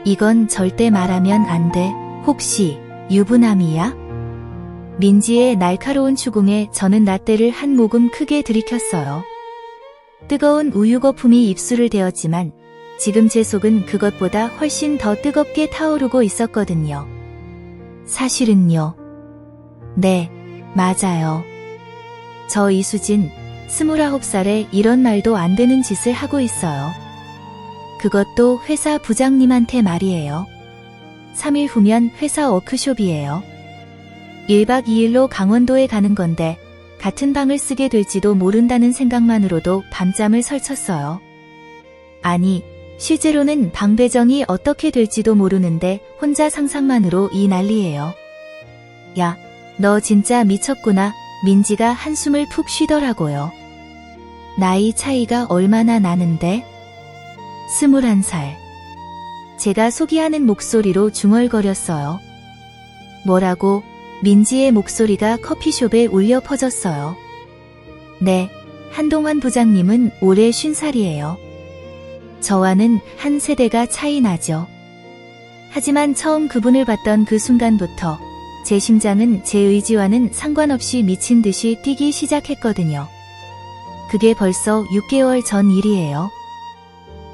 이건 절대 말하면 안 돼. 혹시 유부남이야? 민지의 날카로운 추궁에 저는 라떼를 한 모금 크게 들이켰어요. 뜨거운 우유 거품이 입술을 데웠지만 지금 제 속은 그것보다 훨씬 더 뜨겁게 타오르고 있었거든요. 사실은요. 네, 맞아요. 저 이수진, 29살에 이런 말도 안 되는 짓을 하고 있어요. 그것도 회사 부장님한테 말이에요. 3일 후면 회사 워크숍이에요. 1박 2일로 강원도에 가는 건데 같은 방을 쓰게 될지도 모른다는 생각만으로도 밤잠을 설쳤어요. 아니, 실제로는 방 배정이 어떻게 될지도 모르는데 혼자 상상만으로 이 난리예요. 야, 너 진짜 미쳤구나. 민지가 한숨을 푹 쉬더라고요. 나이 차이가 얼마나 나는데? 21살. 제가 소개하는 목소리로 중얼거렸어요. 뭐라고? 민지의 목소리가 커피숍에 울려 퍼졌어요. 네, 한동환 부장님은 올해 50살이에요. 저와는 한 세대가 차이 나죠. 하지만 처음 그분을 봤던 그 순간부터 제 심장은 제 의지와는 상관없이 미친 듯이 뛰기 시작했거든요. 그게 벌써 6개월 전 일이에요.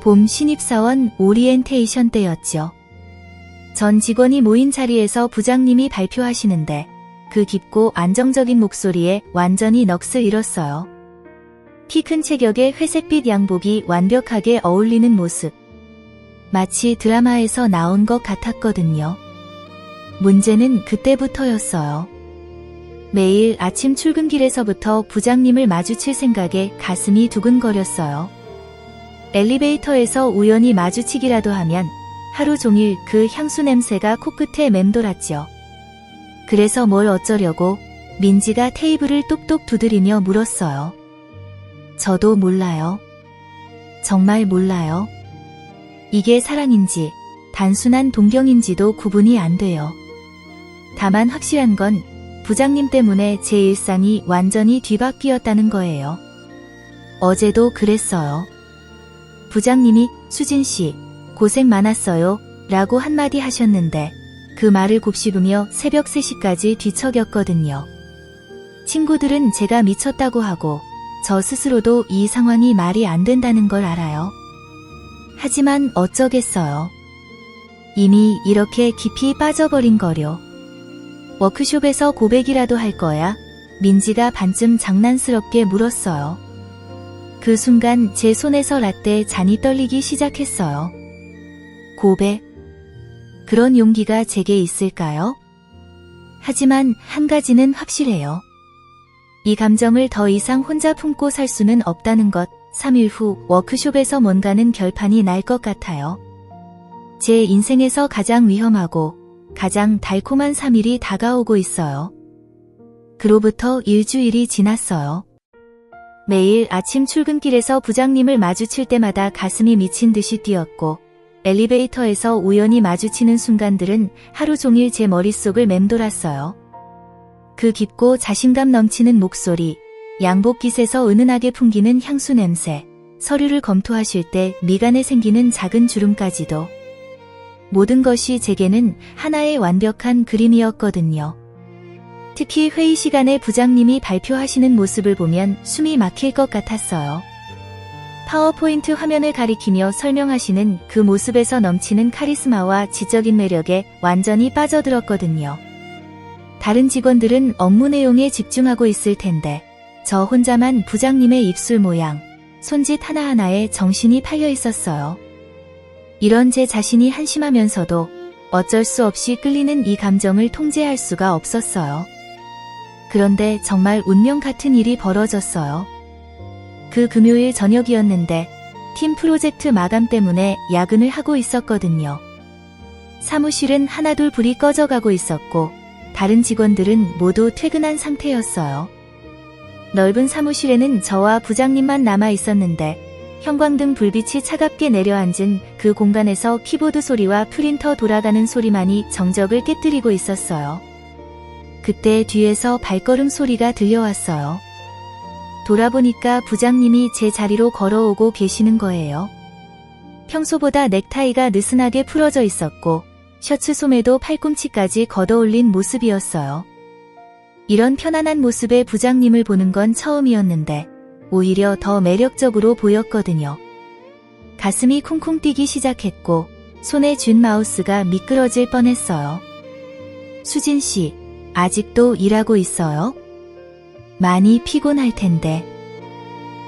봄 신입사원 오리엔테이션 때였죠. 전 직원이 모인 자리에서 부장님이 발표하시는데 그 깊고 안정적인 목소리에 완전히 넋을 잃었어요. 키 큰 체격에 회색빛 양복이 완벽하게 어울리는 모습. 마치 드라마에서 나온 것 같았거든요. 문제는 그때부터였어요. 매일 아침 출근길에서부터 부장님을 마주칠 생각에 가슴이 두근거렸어요. 엘리베이터에서 우연히 마주치기라도 하면 하루 종일 그 향수 냄새가 코끝에 맴돌았죠. 그래서 뭘 어쩌려고 민지가 테이블을 똑똑 두드리며 물었어요. 저도 몰라요. 정말 몰라요. 이게 사랑인지 단순한 동경인지도 구분이 안 돼요. 다만 확실한 건 부장님 때문에 제 일상이 완전히 뒤바뀌었다는 거예요. 어제도 그랬어요. 부장님이 수진 씨, 고생 많았어요 라고 한마디 하셨는데 그 말을 곱씹으며 새벽 3시까지 뒤척였거든요. 친구들은 제가 미쳤다고 하고 저 스스로도 이 상황이 말이 안 된다는 걸 알아요. 하지만 어쩌겠어요. 이미 이렇게 깊이 빠져버린 거려. 워크숍에서 고백이라도 할 거야? 민지가 반쯤 장난스럽게 물었어요. 그 순간 제 손에서 라떼 잔이 떨리기 시작했어요. 고백? 그런 용기가 제게 있을까요? 하지만 한 가지는 확실해요. 이 감정을 더 이상 혼자 품고 살 수는 없다는 것. 3일 후 워크숍에서 뭔가는 결판이 날 것 같아요. 제 인생에서 가장 위험하고 가장 달콤한 3일이 다가오고 있어요. 그로부터 일주일이 지났어요. 매일 아침 출근길에서 부장님을 마주칠 때마다 가슴이 미친 듯이 뛰었고 엘리베이터에서 우연히 마주치는 순간들은 하루 종일 제 머릿속을 맴돌았어요. 그 깊고 자신감 넘치는 목소리, 양복깃에서 은은하게 풍기는 향수 냄새, 서류를 검토하실 때 미간에 생기는 작은 주름까지도. 모든 것이 제게는 하나의 완벽한 그림이었거든요. 특히 회의 시간에 부장님이 발표하시는 모습을 보면 숨이 막힐 것 같았어요. 파워포인트 화면을 가리키며 설명하시는 그 모습에서 넘치는 카리스마와 지적인 매력에 완전히 빠져들었거든요. 다른 직원들은 업무 내용에 집중하고 있을 텐데 저 혼자만 부장님의 입술 모양, 손짓 하나하나에 정신이 팔려 있었어요. 이런 제 자신이 한심하면서도 어쩔 수 없이 끌리는 이 감정을 통제할 수가 없었어요. 그런데 정말 운명 같은 일이 벌어졌어요. 그 금요일 저녁이었는데 팀 프로젝트 마감 때문에 야근을 하고 있었거든요. 사무실은 하나둘 불이 꺼져가고 있었고 다른 직원들은 모두 퇴근한 상태였어요. 넓은 사무실에는 저와 부장님만 남아 있었는데 형광등 불빛이 차갑게 내려앉은 그 공간에서 키보드 소리와 프린터 돌아가는 소리만이 정적을 깨뜨리고 있었어요. 그때 뒤에서 발걸음 소리가 들려왔어요. 돌아보니까 부장님이 제 자리로 걸어오고 계시는 거예요. 평소보다 넥타이가 느슨하게 풀어져 있었고 셔츠 소매도 팔꿈치까지 걷어올린 모습이었어요. 이런 편안한 모습의 부장님을 보는 건 처음이었는데 오히려 더 매력적으로 보였거든요. 가슴이 쿵쿵 뛰기 시작했고 손에 쥔 마우스가 미끄러질 뻔했어요. 수진 씨, 아직도 일하고 있어요? 많이 피곤할 텐데.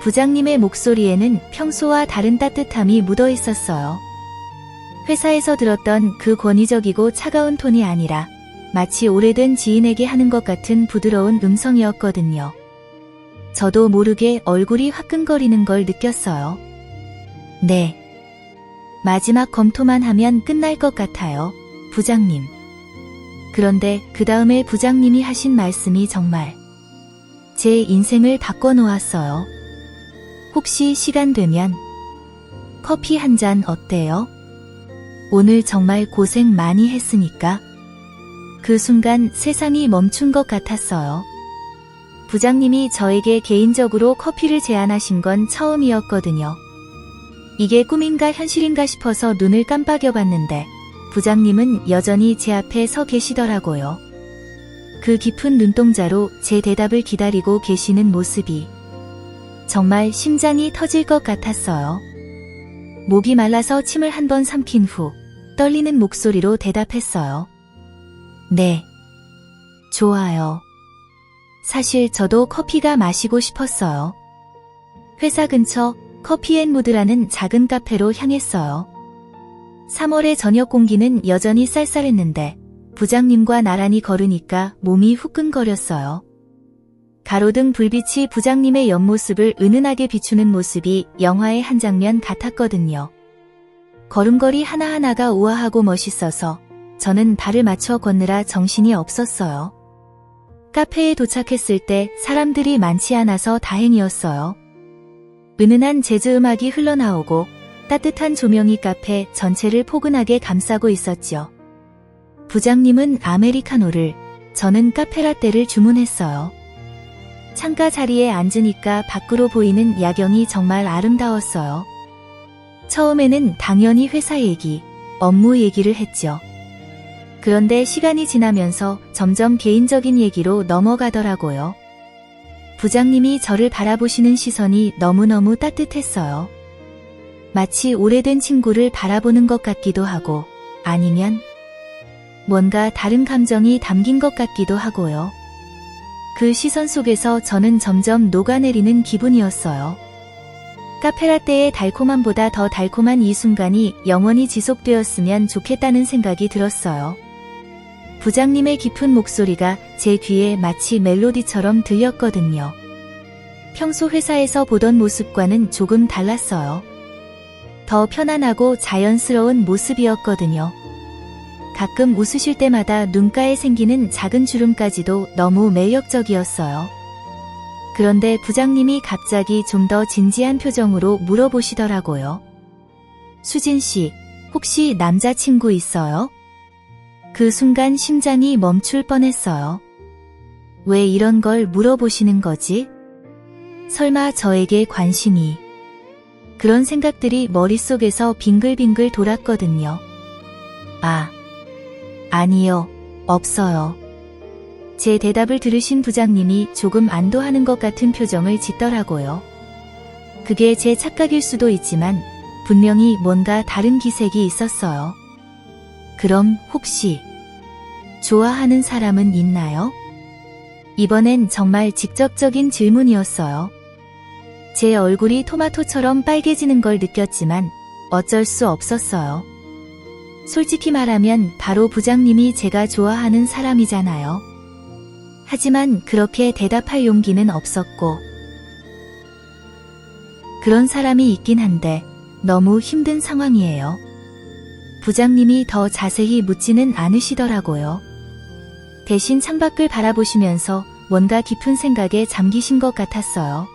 부장님의 목소리에는 평소와 다른 따뜻함이 묻어 있었어요. 회사에서 들었던 그 권위적이고 차가운 톤이 아니라 마치 오래된 지인에게 하는 것 같은 부드러운 음성이었거든요. 저도 모르게 얼굴이 화끈거리는 걸 느꼈어요. 네. 마지막 검토만 하면 끝날 것 같아요, 부장님. 그런데 그 다음에 부장님이 하신 말씀이 정말 제 인생을 바꿔놓았어요. 혹시 시간 되면 커피 한 잔 어때요? 오늘 정말 고생 많이 했으니까. 그 순간 세상이 멈춘 것 같았어요. 부장님이 저에게 개인적으로 커피를 제안하신 건 처음이었거든요. 이게 꿈인가 현실인가 싶어서 눈을 깜빡여봤는데 부장님은 여전히 제 앞에 서 계시더라고요. 그 깊은 눈동자로 제 대답을 기다리고 계시는 모습이 정말 심장이 터질 것 같았어요. 목이 말라서 침을 한 번 삼킨 후 떨리는 목소리로 대답했어요. 네. 좋아요. 사실 저도 커피가 마시고 싶었어요. 회사 근처 커피앤무드라는 작은 카페로 향했어요. 3월의 저녁 공기는 여전히 쌀쌀했는데 부장님과 나란히 걸으니까 몸이 후끈거렸어요. 가로등 불빛이 부장님의 옆모습을 은은하게 비추는 모습이 영화의 한 장면 같았거든요. 걸음걸이 하나하나가 우아하고 멋있어서 저는 발을 맞춰 걷느라 정신이 없었어요. 카페에 도착했을 때 사람들이 많지 않아서 다행이었어요. 은은한 재즈 음악이 흘러나오고 따뜻한 조명이 카페 전체를 포근하게 감싸고 있었죠. 부장님은 아메리카노를, 저는 카페라떼를 주문했어요. 창가 자리에 앉으니까 밖으로 보이는 야경이 정말 아름다웠어요. 처음에는 당연히 회사 얘기, 업무 얘기를 했죠. 그런데 시간이 지나면서 점점 개인적인 얘기로 넘어가더라고요. 부장님이 저를 바라보시는 시선이 너무너무 따뜻했어요. 마치 오래된 친구를 바라보는 것 같기도 하고 아니면 뭔가 다른 감정이 담긴 것 같기도 하고요. 그 시선 속에서 저는 점점 녹아내리는 기분이었어요. 카페라떼의 달콤함보다 더 달콤한 이 순간이 영원히 지속되었으면 좋겠다는 생각이 들었어요. 부장님의 깊은 목소리가 제 귀에 마치 멜로디처럼 들렸거든요. 평소 회사에서 보던 모습과는 조금 달랐어요. 더 편안하고 자연스러운 모습이었거든요. 가끔 웃으실 때마다 눈가에 생기는 작은 주름까지도 너무 매력적이었어요. 그런데 부장님이 갑자기 좀 더 진지한 표정으로 물어보시더라고요. 수진 씨, 혹시 남자친구 있어요? 그 순간 심장이 멈출 뻔했어요. 왜 이런 걸 물어보시는 거지? 설마 저에게 관심이... 그런 생각들이 머릿속에서 빙글빙글 돌았거든요. 아니요, 없어요. 제 대답을 들으신 부장님이 조금 안도하는 것 같은 표정을 짓더라고요. 그게 제 착각일 수도 있지만 분명히 뭔가 다른 기색이 있었어요. 그럼 혹시 좋아하는 사람은 있나요? 이번엔 정말 직접적인 질문이었어요. 제 얼굴이 토마토처럼 빨개지는 걸 느꼈지만 어쩔 수 없었어요. 솔직히 말하면 바로 부장님이 제가 좋아하는 사람이잖아요. 하지만 그렇게 대답할 용기는 없었고, 그런 사람이 있긴 한데 너무 힘든 상황이에요. 부장님이 더 자세히 묻지는 않으시더라고요. 대신 창밖을 바라보시면서 뭔가 깊은 생각에 잠기신 것 같았어요.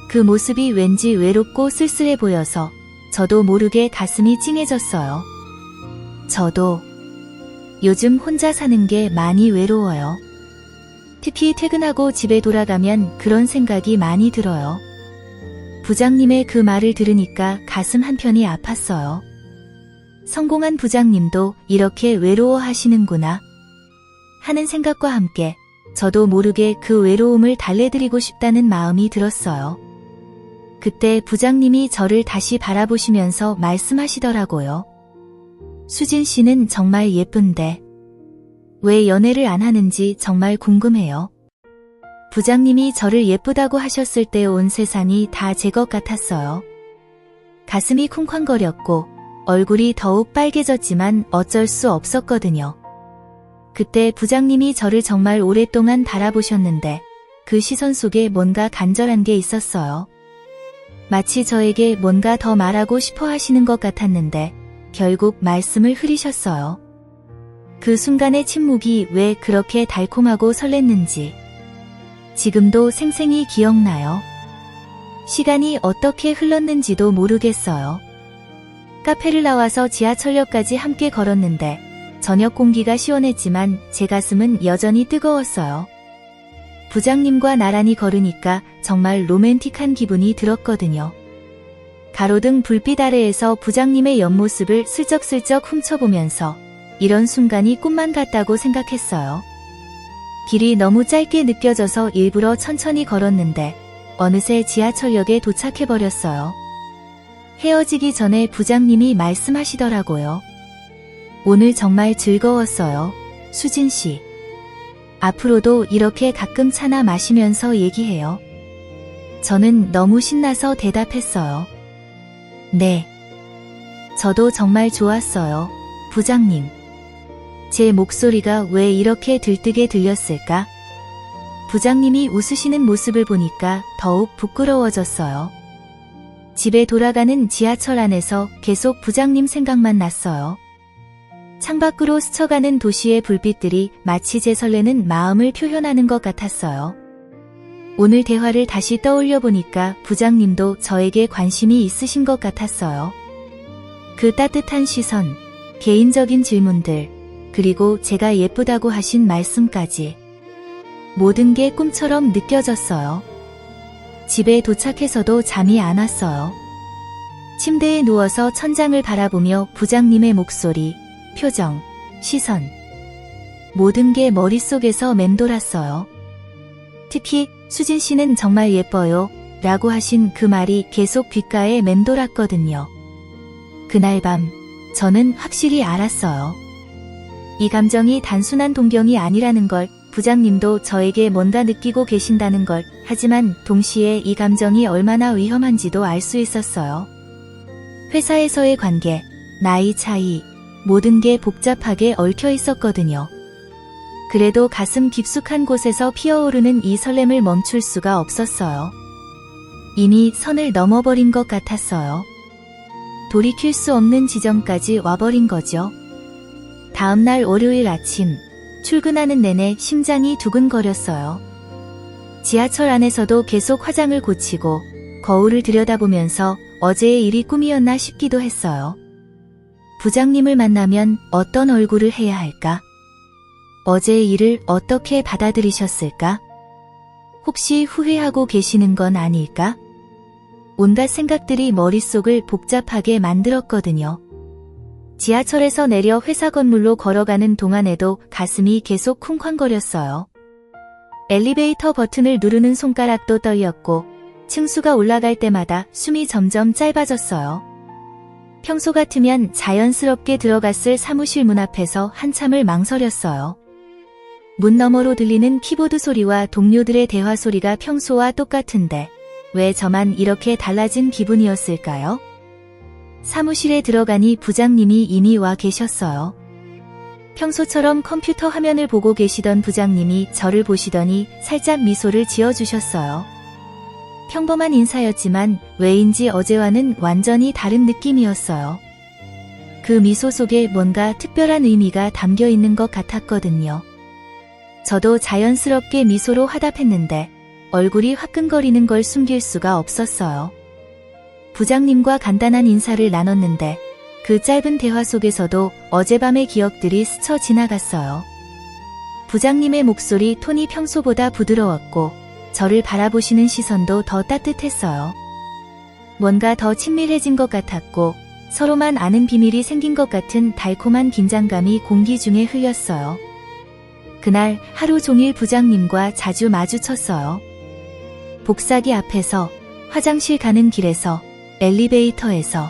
그 모습이 왠지 외롭고 쓸쓸해 보여서 저도 모르게 가슴이 찡해졌어요. 저도 요즘 혼자 사는 게 많이 외로워요. 특히 퇴근하고 집에 돌아가면 그런 생각이 많이 들어요. 부장님의 그 말을 들으니까 가슴 한편이 아팠어요. 성공한 부장님도 이렇게 외로워하시는구나 하는 생각과 함께 저도 모르게 그 외로움을 달래드리고 싶다는 마음이 들었어요. 그때 부장님이 저를 다시 바라보시면서 말씀하시더라고요. 수진 씨는 정말 예쁜데 왜 연애를 안 하는지 정말 궁금해요. 부장님이 저를 예쁘다고 하셨을 때 온 세상이 다 제 것 같았어요. 가슴이 쿵쾅거렸고 얼굴이 더욱 빨개졌지만 어쩔 수 없었거든요. 그때 부장님이 저를 정말 오랫동안 바라보셨는데 그 시선 속에 뭔가 간절한 게 있었어요. 마치 저에게 뭔가 더 말하고 싶어 하시는 것 같았는데 결국 말씀을 흐리셨어요. 그 순간의 침묵이 왜 그렇게 달콤하고 설렜는지 지금도 생생히 기억나요. 시간이 어떻게 흘렀는지도 모르겠어요. 카페를 나와서 지하철역까지 함께 걸었는데 저녁 공기가 시원했지만 제 가슴은 여전히 뜨거웠어요. 부장님과 나란히 걸으니까 정말 로맨틱한 기분이 들었거든요. 가로등 불빛 아래에서 부장님의 옆모습을 슬쩍슬쩍 훔쳐보면서 이런 순간이 꿈만 같다고 생각했어요. 길이 너무 짧게 느껴져서 일부러 천천히 걸었는데 어느새 지하철역에 도착해버렸어요. 헤어지기 전에 부장님이 말씀하시더라고요. 오늘 정말 즐거웠어요, 수진 씨. 앞으로도 이렇게 가끔 차나 마시면서 얘기해요. 저는 너무 신나서 대답했어요. 네. 저도 정말 좋았어요, 부장님. 제 목소리가 왜 이렇게 들뜨게 들렸을까? 부장님이 웃으시는 모습을 보니까 더욱 부끄러워졌어요. 집에 돌아가는 지하철 안에서 계속 부장님 생각만 났어요. 창밖으로 스쳐가는 도시의 불빛들이 마치 제 설레는 마음을 표현하는 것 같았어요. 오늘 대화를 다시 떠올려 보니까 부장님도 저에게 관심이 있으신 것 같았어요. 그 따뜻한 시선, 개인적인 질문들, 그리고 제가 예쁘다고 하신 말씀까지 모든 게 꿈처럼 느껴졌어요. 집에 도착해서도 잠이 안 왔어요. 침대에 누워서 천장을 바라보며 부장님의 목소리, 표정, 시선 모든 게 머릿속에서 맴돌았어요. 특히 수진 씨는 정말 예뻐요 라고 하신 그 말이 계속 귓가에 맴돌았거든요. 그날 밤 저는 확실히 알았어요. 이 감정이 단순한 동경이 아니라는 걸, 부장님도 저에게 뭔가 느끼고 계신다는 걸, 하지만 동시에 이 감정이 얼마나 위험한지도 알 수 있었어요. 회사에서의 관계, 나이 차이, 모든 게 복잡하게 얽혀 있었거든요. 그래도 가슴 깊숙한 곳에서 피어오르는 이 설렘을 멈출 수가 없었어요. 이미 선을 넘어버린 것 같았어요. 돌이킬 수 없는 지점까지 와버린 거죠. 다음날 월요일 아침, 출근하는 내내 심장이 두근거렸어요. 지하철 안에서도 계속 화장을 고치고 거울을 들여다보면서 어제의 일이 꿈이었나 싶기도 했어요. 부장님을 만나면 어떤 얼굴을 해야 할까? 어제의 일을 어떻게 받아들이셨을까? 혹시 후회하고 계시는 건 아닐까? 온갖 생각들이 머릿속을 복잡하게 만들었거든요. 지하철에서 내려 회사 건물로 걸어가는 동안에도 가슴이 계속 쿵쾅거렸어요. 엘리베이터 버튼을 누르는 손가락도 떨렸고 층수가 올라갈 때마다 숨이 점점 짧아졌어요. 평소 같으면 자연스럽게 들어갔을 사무실 문 앞에서 한참을 망설였어요. 문 너머로 들리는 키보드 소리와 동료들의 대화 소리가 평소와 똑같은데 왜 저만 이렇게 달라진 기분이었을까요? 사무실에 들어가니 부장님이 이미 와 계셨어요. 평소처럼 컴퓨터 화면을 보고 계시던 부장님이 저를 보시더니 살짝 미소를 지어주셨어요. 평범한 인사였지만 왜인지 어제와는 완전히 다른 느낌이었어요. 그 미소 속에 뭔가 특별한 의미가 담겨 있는 것 같았거든요. 저도 자연스럽게 미소로 화답했는데 얼굴이 화끈거리는 걸 숨길 수가 없었어요. 부장님과 간단한 인사를 나눴는데 그 짧은 대화 속에서도 어젯밤의 기억들이 스쳐 지나갔어요. 부장님의 목소리 톤이 평소보다 부드러웠고 저를 바라보시는 시선도 더 따뜻했어요. 뭔가 더 친밀해진 것 같았고 서로만 아는 비밀이 생긴 것 같은 달콤한 긴장감이 공기 중에 흘렸어요. 그날 하루 종일 부장님과 자주 마주쳤어요. 복사기 앞에서, 화장실 가는 길에서, 엘리베이터에서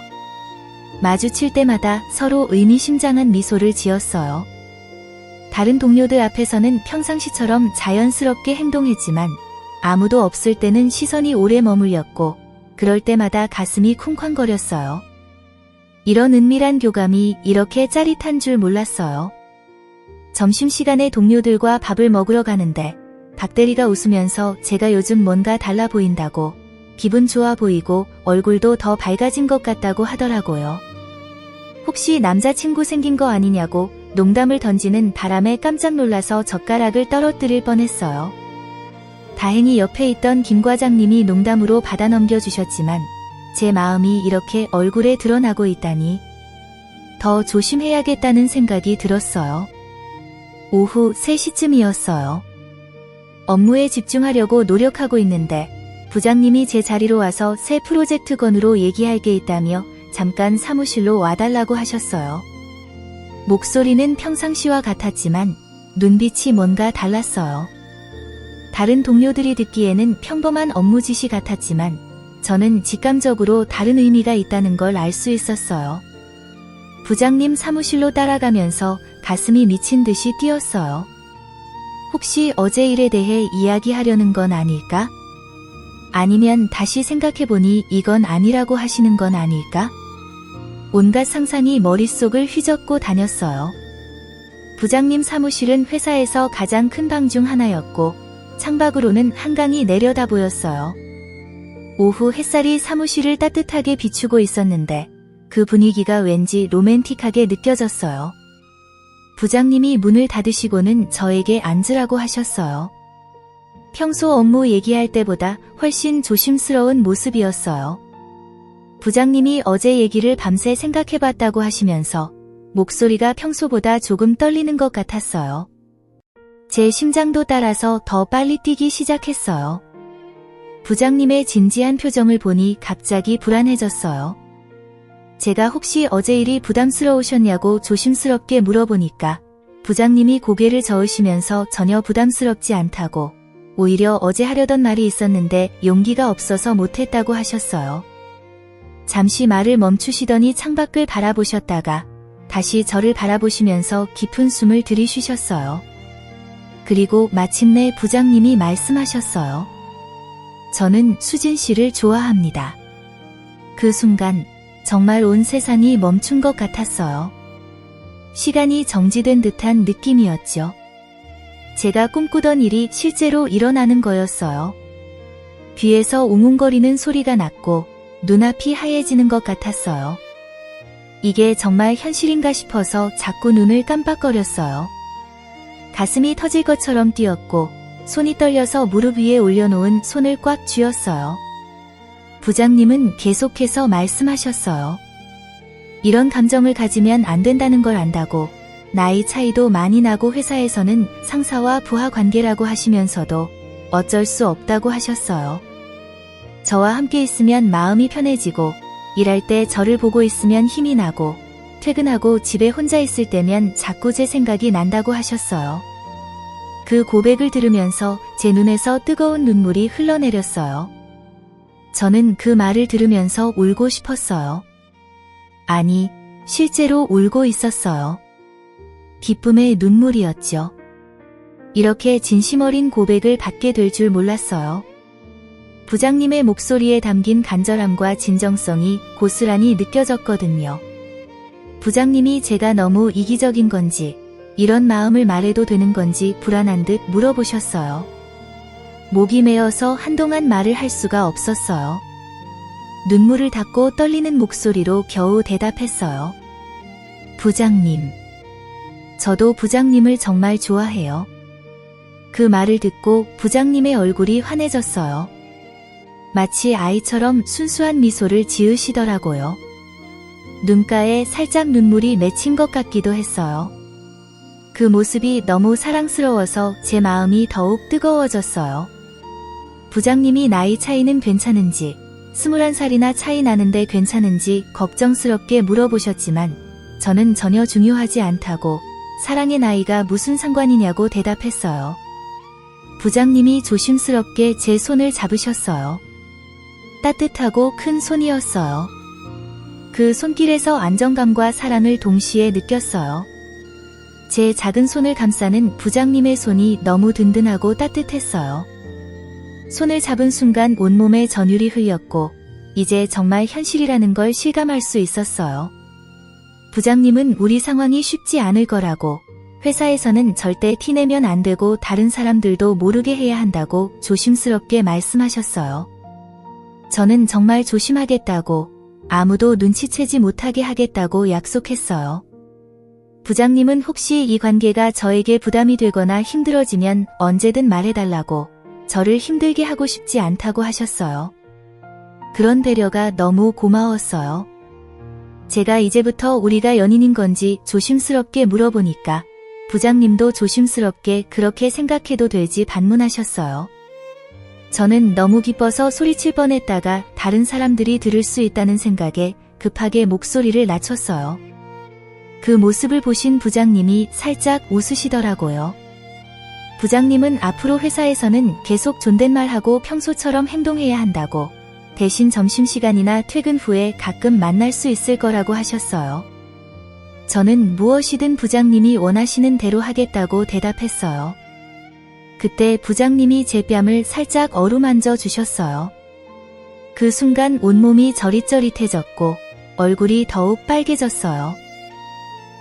마주칠 때마다 서로 의미심장한 미소를 지었어요. 다른 동료들 앞에서는 평상시처럼 자연스럽게 행동했지만 아무도 없을 때는 시선이 오래 머물렸고 그럴 때마다 가슴이 쿵쾅거렸어요. 이런 은밀한 교감이 이렇게 짜릿한 줄 몰랐어요. 점심시간에 동료들과 밥을 먹으러 가는데 박 대리가 웃으면서 제가 요즘 뭔가 달라 보인다고, 기분 좋아 보이고 얼굴도 더 밝아진 것 같다고 하더라고요. 혹시 남자친구 생긴 거 아니냐고 농담을 던지는 바람에 깜짝 놀라서 젓가락을 떨어뜨릴 뻔했어요. 다행히 옆에 있던 김 과장님이 농담으로 받아 넘겨주셨지만 제 마음이 이렇게 얼굴에 드러나고 있다니 더 조심해야겠다는 생각이 들었어요. 오후 3시쯤이었어요. 업무에 집중하려고 노력하고 있는데 부장님이 제 자리로 와서 새 프로젝트 건으로 얘기할 게 있다며 잠깐 사무실로 와달라고 하셨어요. 목소리는 평상시와 같았지만 눈빛이 뭔가 달랐어요. 다른 동료들이 듣기에는 평범한 업무 지시 같았지만 저는 직감적으로 다른 의미가 있다는 걸 알 수 있었어요. 부장님 사무실로 따라가면서 가슴이 미친 듯이 뛰었어요. 혹시 어제 일에 대해 이야기하려는 건 아닐까? 아니면 다시 생각해보니 이건 아니라고 하시는 건 아닐까? 온갖 상상이 머릿속을 휘젓고 다녔어요. 부장님 사무실은 회사에서 가장 큰 방 중 하나였고 창밖으로는 한강이 내려다 보였어요. 오후 햇살이 사무실을 따뜻하게 비추고 있었는데 그 분위기가 왠지 로맨틱하게 느껴졌어요. 부장님이 문을 닫으시고는 저에게 앉으라고 하셨어요. 평소 업무 얘기할 때보다 훨씬 조심스러운 모습이었어요. 부장님이 어제 얘기를 밤새 생각해봤다고 하시면서 목소리가 평소보다 조금 떨리는 것 같았어요. 제 심장도 따라서 더 빨리 뛰기 시작했어요. 부장님의 진지한 표정을 보니 갑자기 불안해졌어요. 제가 혹시 어제 일이 부담스러우셨냐고 조심스럽게 물어보니까 부장님이 고개를 저으시면서 전혀 부담스럽지 않다고, 오히려 어제 하려던 말이 있었는데 용기가 없어서 못했다고 하셨어요. 잠시 말을 멈추시더니 창밖을 바라보셨다가 다시 저를 바라보시면서 깊은 숨을 들이쉬셨어요. 그리고 마침내 부장님이 말씀하셨어요. 저는 수진 씨를 좋아합니다. 그 순간 정말 온 세상이 멈춘 것 같았어요. 시간이 정지된 듯한 느낌이었죠. 제가 꿈꾸던 일이 실제로 일어나는 거였어요. 귀에서 웅웅거리는 소리가 났고 눈앞이 하얘지는 것 같았어요. 이게 정말 현실인가 싶어서 자꾸 눈을 깜빡거렸어요. 가슴이 터질 것처럼 뛰었고 손이 떨려서 무릎 위에 올려놓은 손을 꽉 쥐었어요. 부장님은 계속해서 말씀하셨어요. 이런 감정을 가지면 안 된다는 걸 안다고, 나이 차이도 많이 나고 회사에서는 상사와 부하 관계라고 하시면서도 어쩔 수 없다고 하셨어요. 저와 함께 있으면 마음이 편해지고 일할 때 저를 보고 있으면 힘이 나고 퇴근하고 집에 혼자 있을 때면 자꾸 제 생각이 난다고 하셨어요. 그 고백을 들으면서 제 눈에서 뜨거운 눈물이 흘러내렸어요. 저는 그 말을 들으면서 울고 싶었어요. 아니, 실제로 울고 있었어요. 기쁨의 눈물이었죠. 이렇게 진심 어린 고백을 받게 될 줄 몰랐어요. 부장님의 목소리에 담긴 간절함과 진정성이 고스란히 느껴졌거든요. 부장님이 제가 너무 이기적인 건지, 이런 마음을 말해도 되는 건지 불안한 듯 물어보셨어요. 목이 메어서 한동안 말을 할 수가 없었어요. 눈물을 닦고 떨리는 목소리로 겨우 대답했어요. 부장님. 저도 부장님을 정말 좋아해요. 그 말을 듣고 부장님의 얼굴이 환해졌어요. 마치 아이처럼 순수한 미소를 지으시더라고요. 눈가에 살짝 눈물이 맺힌 것 같기도 했어요. 그 모습이 너무 사랑스러워서 제 마음이 더욱 뜨거워졌어요. 부장님이 나이 차이는 괜찮은지, 21살이나 차이 나는데 괜찮은지 걱정스럽게 물어보셨지만 저는 전혀 중요하지 않다고 사랑의 나이가 무슨 상관이냐고 대답했어요. 부장님이 조심스럽게 제 손을 잡으셨어요. 따뜻하고 큰 손이었어요. 그 손길에서 안정감과 사랑을 동시에 느꼈어요. 제 작은 손을 감싸는 부장님의 손이 너무 든든하고 따뜻했어요. 손을 잡은 순간 온몸에 전율이 흘렸고 이제 정말 현실이라는 걸 실감할 수 있었어요. 부장님은 우리 상황이 쉽지 않을 거라고, 회사에서는 절대 티내면 안 되고 다른 사람들도 모르게 해야 한다고 조심스럽게 말씀하셨어요. 저는 정말 조심하겠다고, 아무도 눈치채지 못하게 하겠다고 약속했어요. 부장님은 혹시 이 관계가 저에게 부담이 되거나 힘들어지면 언제든 말해달라고, 저를 힘들게 하고 싶지 않다고 하셨어요. 그런 배려가 너무 고마웠어요. 제가 이제부터 우리가 연인인 건지 조심스럽게 물어보니까 부장님도 조심스럽게 그렇게 생각해도 되지 반문하셨어요. 저는 너무 기뻐서 소리칠 뻔했다가 다른 사람들이 들을 수 있다는 생각에 급하게 목소리를 낮췄어요. 그 모습을 보신 부장님이 살짝 웃으시더라고요. 부장님은 앞으로 회사에서는 계속 존댓말하고 평소처럼 행동해야 한다고, 대신 점심시간이나 퇴근 후에 가끔 만날 수 있을 거라고 하셨어요. 저는 무엇이든 부장님이 원하시는 대로 하겠다고 대답했어요. 그때 부장님이 제 뺨을 살짝 어루만져 주셨어요. 그 순간 온몸이 저릿저릿해졌고 얼굴이 더욱 빨개졌어요.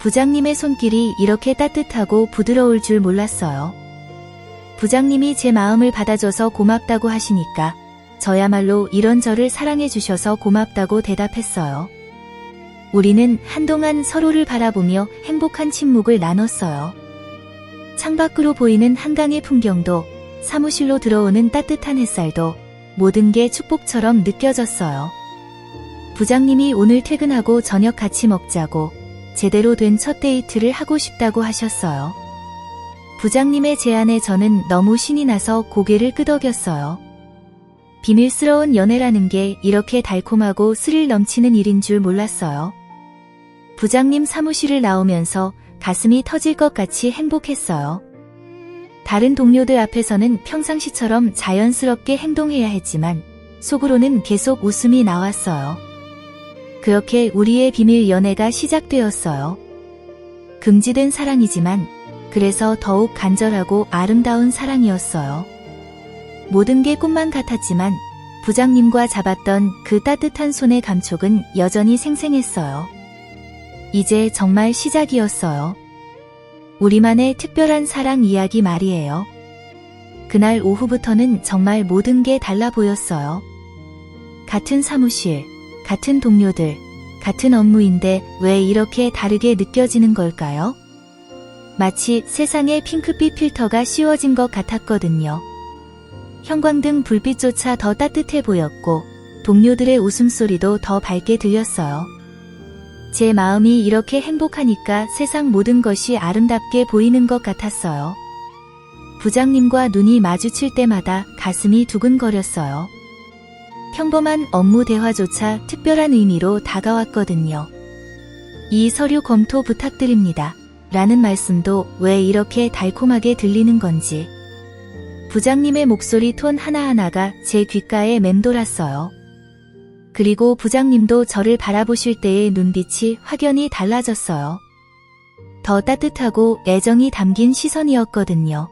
부장님의 손길이 이렇게 따뜻하고 부드러울 줄 몰랐어요. 부장님이 제 마음을 받아줘서 고맙다고 하시니까 저야말로 이런 저를 사랑해 주셔서 고맙다고 대답했어요. 우리는 한동안 서로를 바라보며 행복한 침묵을 나눴어요. 창밖으로 보이는 한강의 풍경도, 사무실로 들어오는 따뜻한 햇살도 모든 게 축복처럼 느껴졌어요. 부장님이 오늘 퇴근하고 저녁 같이 먹자고, 제대로 된 첫 데이트를 하고 싶다고 하셨어요. 부장님의 제안에 저는 너무 신이 나서 고개를 끄덕였어요. 비밀스러운 연애라는 게 이렇게 달콤하고 스릴 넘치는 일인 줄 몰랐어요. 부장님 사무실을 나오면서 가슴이 터질 것 같이 행복했어요. 다른 동료들 앞에서는 평상시처럼 자연스럽게 행동해야 했지만 속으로는 계속 웃음이 나왔어요. 그렇게 우리의 비밀 연애가 시작되었어요. 금지된 사랑이지만 그래서 더욱 간절하고 아름다운 사랑이었어요. 모든 게 꿈만 같았지만 부장님과 잡았던 그 따뜻한 손의 감촉은 여전히 생생했어요. 이제 정말 시작이었어요. 우리만의 특별한 사랑 이야기 말이에요. 그날 오후부터는 정말 모든 게 달라 보였어요. 같은 사무실, 같은 동료들, 같은 업무인데 왜 이렇게 다르게 느껴지는 걸까요? 마치 세상에 핑크빛 필터가 씌워진 것 같았거든요. 형광등 불빛조차 더 따뜻해 보였고 동료들의 웃음소리도 더 밝게 들렸어요. 제 마음이 이렇게 행복하니까 세상 모든 것이 아름답게 보이는 것 같았어요. 부장님과 눈이 마주칠 때마다 가슴이 두근거렸어요. 평범한 업무 대화조차 특별한 의미로 다가왔거든요. 이 서류 검토 부탁드립니다. 라는 말씀도 왜 이렇게 달콤하게 들리는 건지. 부장님의 목소리 톤 하나하나가 제 귓가에 맴돌았어요. 그리고 부장님도 저를 바라보실 때의 눈빛이 확연히 달라졌어요. 더 따뜻하고 애정이 담긴 시선이었거든요.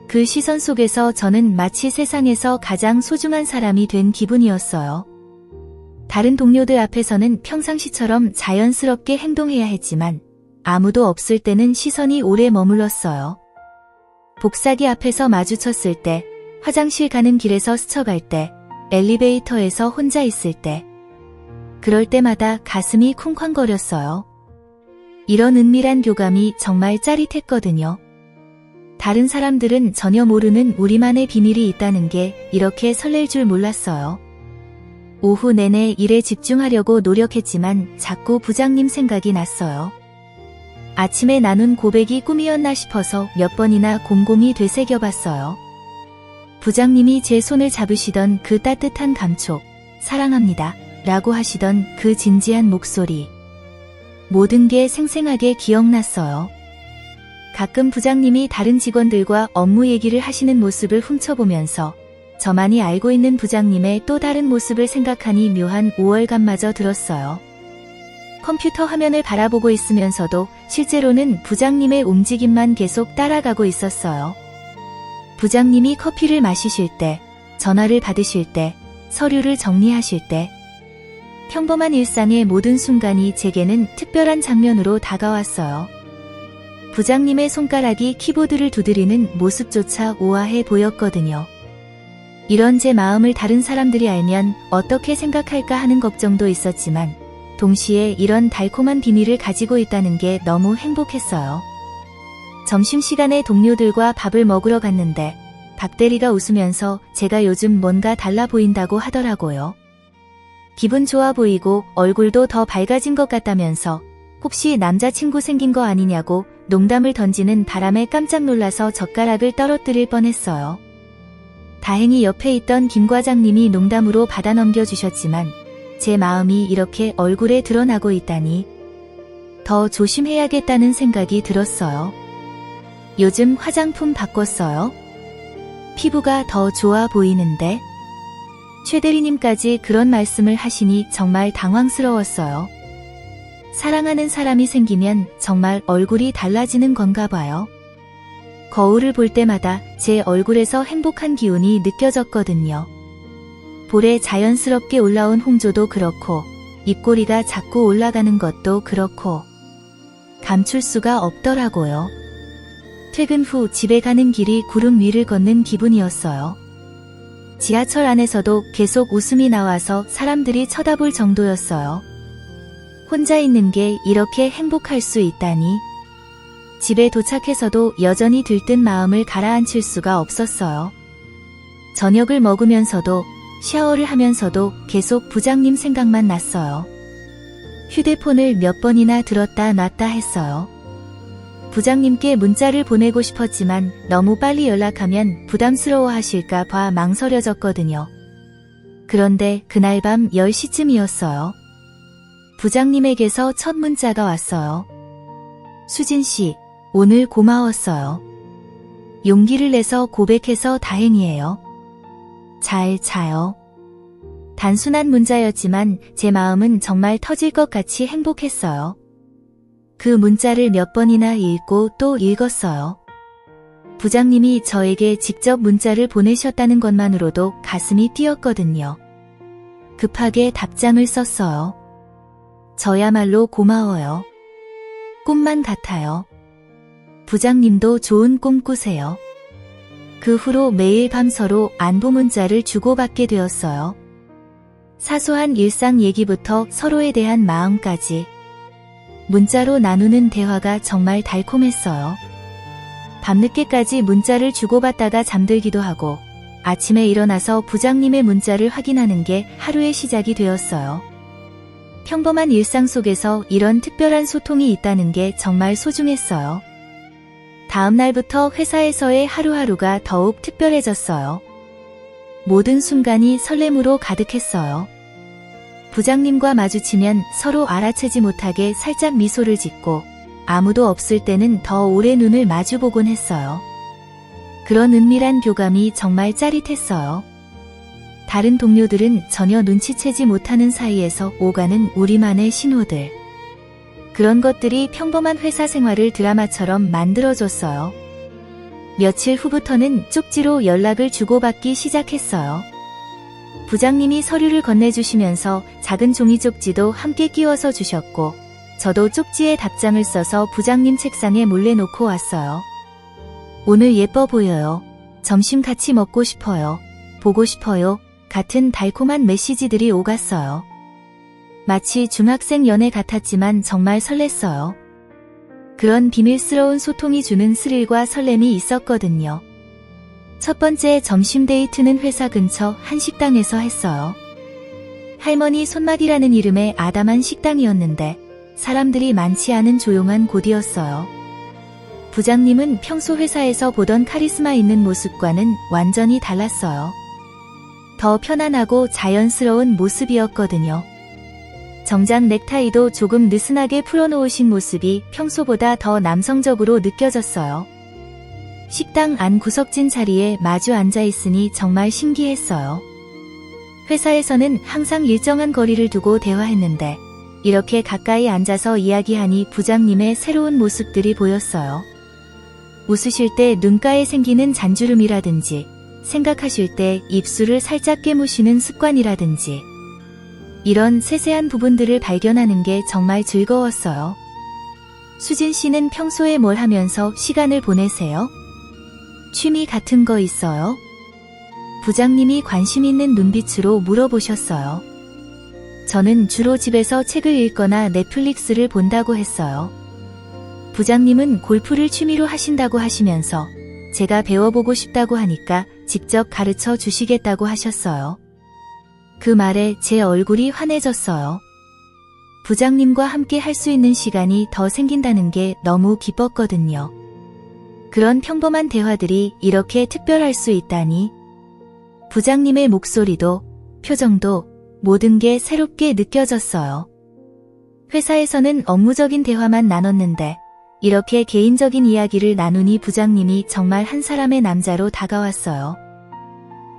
그 시선 속에서 저는 마치 세상에서 가장 소중한 사람이 된 기분이었어요. 다른 동료들 앞에서는 평상시처럼 자연스럽게 행동해야 했지만 아무도 없을 때는 시선이 오래 머물렀어요. 복사기 앞에서 마주쳤을 때, 화장실 가는 길에서 스쳐갈 때, 엘리베이터에서 혼자 있을 때, 그럴 때마다 가슴이 쿵쾅거렸어요. 이런 은밀한 교감이 정말 짜릿했거든요. 다른 사람들은 전혀 모르는 우리만의 비밀이 있다는 게 이렇게 설렐 줄 몰랐어요. 오후 내내 일에 집중하려고 노력했지만 자꾸 부장님 생각이 났어요. 아침에 나눈 고백이 꿈이었나 싶어서 몇 번이나 곰곰이 되새겨봤어요. 부장님이 제 손을 잡으시던 그 따뜻한 감촉, 사랑합니다. 라고 하시던 그 진지한 목소리. 모든 게 생생하게 기억났어요. 가끔 부장님이 다른 직원들과 업무 얘기를 하시는 모습을 훔쳐보면서 저만이 알고 있는 부장님의 또 다른 모습을 생각하니 묘한 우월감마저 들었어요. 컴퓨터 화면을 바라보고 있으면서도 실제로는 부장님의 움직임만 계속 따라가고 있었어요. 부장님이 커피를 마시실 때, 전화를 받으실 때, 서류를 정리하실 때, 평범한 일상의 모든 순간이 제게는 특별한 장면으로 다가왔어요. 부장님의 손가락이 키보드를 두드리는 모습조차 우아해 보였거든요. 이런 제 마음을 다른 사람들이 알면 어떻게 생각할까 하는 걱정도 있었지만 동시에 이런 달콤한 비밀을 가지고 있다는 게 너무 행복했어요. 점심시간에 동료들과 밥을 먹으러 갔는데 박 대리가 웃으면서 제가 요즘 뭔가 달라 보인다고 하더라고요. 기분 좋아 보이고 얼굴도 더 밝아진 것 같다면서 혹시 남자친구 생긴 거 아니냐고 농담을 던지는 바람에 깜짝 놀라서 젓가락을 떨어뜨릴 뻔했어요. 다행히 옆에 있던 김 과장님이 농담으로 받아 넘겨주셨지만 제 마음이 이렇게 얼굴에 드러나고 있다니 더 조심해야겠다는 생각이 들었어요. 요즘 화장품 바꿨어요? 피부가 더 좋아 보이는데? 최 대리님까지 그런 말씀을 하시니 정말 당황스러웠어요. 사랑하는 사람이 생기면 정말 얼굴이 달라지는 건가 봐요. 거울을 볼 때마다 제 얼굴에서 행복한 기운이 느껴졌거든요. 볼에 자연스럽게 올라온 홍조도 그렇고 입꼬리가 자꾸 올라가는 것도 그렇고 감출 수가 없더라고요. 퇴근 후 집에 가는 길이 구름 위를 걷는 기분이었어요. 지하철 안에서도 계속 웃음이 나와서 사람들이 쳐다볼 정도였어요. 혼자 있는 게 이렇게 행복할 수 있다니. 집에 도착해서도 여전히 들뜬 마음을 가라앉힐 수가 없었어요. 저녁을 먹으면서도 샤워를 하면서도 계속 부장님 생각만 났어요. 휴대폰을 몇 번이나 들었다 놨다 했어요. 부장님께 문자를 보내고 싶었지만 너무 빨리 연락하면 부담스러워 하실까 봐 망설여졌거든요. 그런데 그날 밤 10시쯤이었어요. 부장님에게서 첫 문자가 왔어요. 수진 씨, 오늘 고마웠어요. 용기를 내서 고백해서 다행이에요. 잘 자요. 단순한 문자였지만 제 마음은 정말 터질 것 같이 행복했어요. 그 문자를 몇 번이나 읽고 또 읽었어요. 부장님이 저에게 직접 문자를 보내셨다는 것만으로도 가슴이 뛰었거든요. 급하게 답장을 썼어요. 저야말로 고마워요. 꿈만 같아요. 부장님도 좋은 꿈 꾸세요. 그 후로 매일 밤 서로 안부 문자를 주고받게 되었어요. 사소한 일상 얘기부터 서로에 대한 마음까지 문자로 나누는 대화가 정말 달콤했어요. 밤늦게까지 문자를 주고받다가 잠들기도 하고 아침에 일어나서 부장님의 문자를 확인하는 게 하루의 시작이 되었어요. 평범한 일상 속에서 이런 특별한 소통이 있다는 게 정말 소중했어요. 다음 날부터 회사에서의 하루하루가 더욱 특별해졌어요. 모든 순간이 설렘으로 가득했어요. 부장님과 마주치면 서로 알아채지 못하게 살짝 미소를 짓고 아무도 없을 때는 더 오래 눈을 마주보곤 했어요. 그런 은밀한 교감이 정말 짜릿했어요. 다른 동료들은 전혀 눈치채지 못하는 사이에서 오가는 우리만의 신호들. 그런 것들이 평범한 회사 생활을 드라마처럼 만들어줬어요. 며칠 후부터는 쪽지로 연락을 주고받기 시작했어요. 부장님이 서류를 건네주시면서 작은 종이 쪽지도 함께 끼워서 주셨고 저도 쪽지에 답장을 써서 부장님 책상에 몰래 놓고 왔어요. 오늘 예뻐 보여요. 점심 같이 먹고 싶어요. 보고 싶어요. 같은 달콤한 메시지들이 오갔어요. 마치 중학생 연애 같았지만 정말 설렜어요. 그런 비밀스러운 소통이 주는 스릴과 설렘이 있었거든요. 첫 번째 점심 데이트는 회사 근처 한 식당에서 했어요. 할머니 손맛이라는 이름의 아담한 식당이었는데 사람들이 많지 않은 조용한 곳이었어요. 부장님은 평소 회사에서 보던 카리스마 있는 모습과는 완전히 달랐어요. 더 편안하고 자연스러운 모습이었거든요. 정장 넥타이도 조금 느슨하게 풀어놓으신 모습이 평소보다 더 남성적으로 느껴졌어요. 식당 안 구석진 자리에 마주 앉아있으니 정말 신기했어요. 회사에서는 항상 일정한 거리를 두고 대화했는데 이렇게 가까이 앉아서 이야기하니 부장님의 새로운 모습들이 보였어요. 웃으실 때 눈가에 생기는 잔주름이라든지 생각하실 때 입술을 살짝 깨무시는 습관이라든지 이런 세세한 부분들을 발견하는 게 정말 즐거웠어요. 수진 씨는 평소에 뭘 하면서 시간을 보내세요? 취미 같은 거 있어요? 부장님이 관심 있는 눈빛으로 물어보셨어요. 저는 주로 집에서 책을 읽거나 넷플릭스를 본다고 했어요. 부장님은 골프를 취미로 하신다고 하시면서 제가 배워보고 싶다고 하니까 직접 가르쳐 주시겠다고 하셨어요. 그 말에 제 얼굴이 환해졌어요. 부장님과 함께 할 수 있는 시간이 더 생긴다는 게 너무 기뻤거든요. 그런 평범한 대화들이 이렇게 특별할 수 있다니. 부장님의 목소리도, 표정도 모든 게 새롭게 느껴졌어요. 회사에서는 업무적인 대화만 나눴는데 이렇게 개인적인 이야기를 나누니 부장님이 정말 한 사람의 남자로 다가왔어요.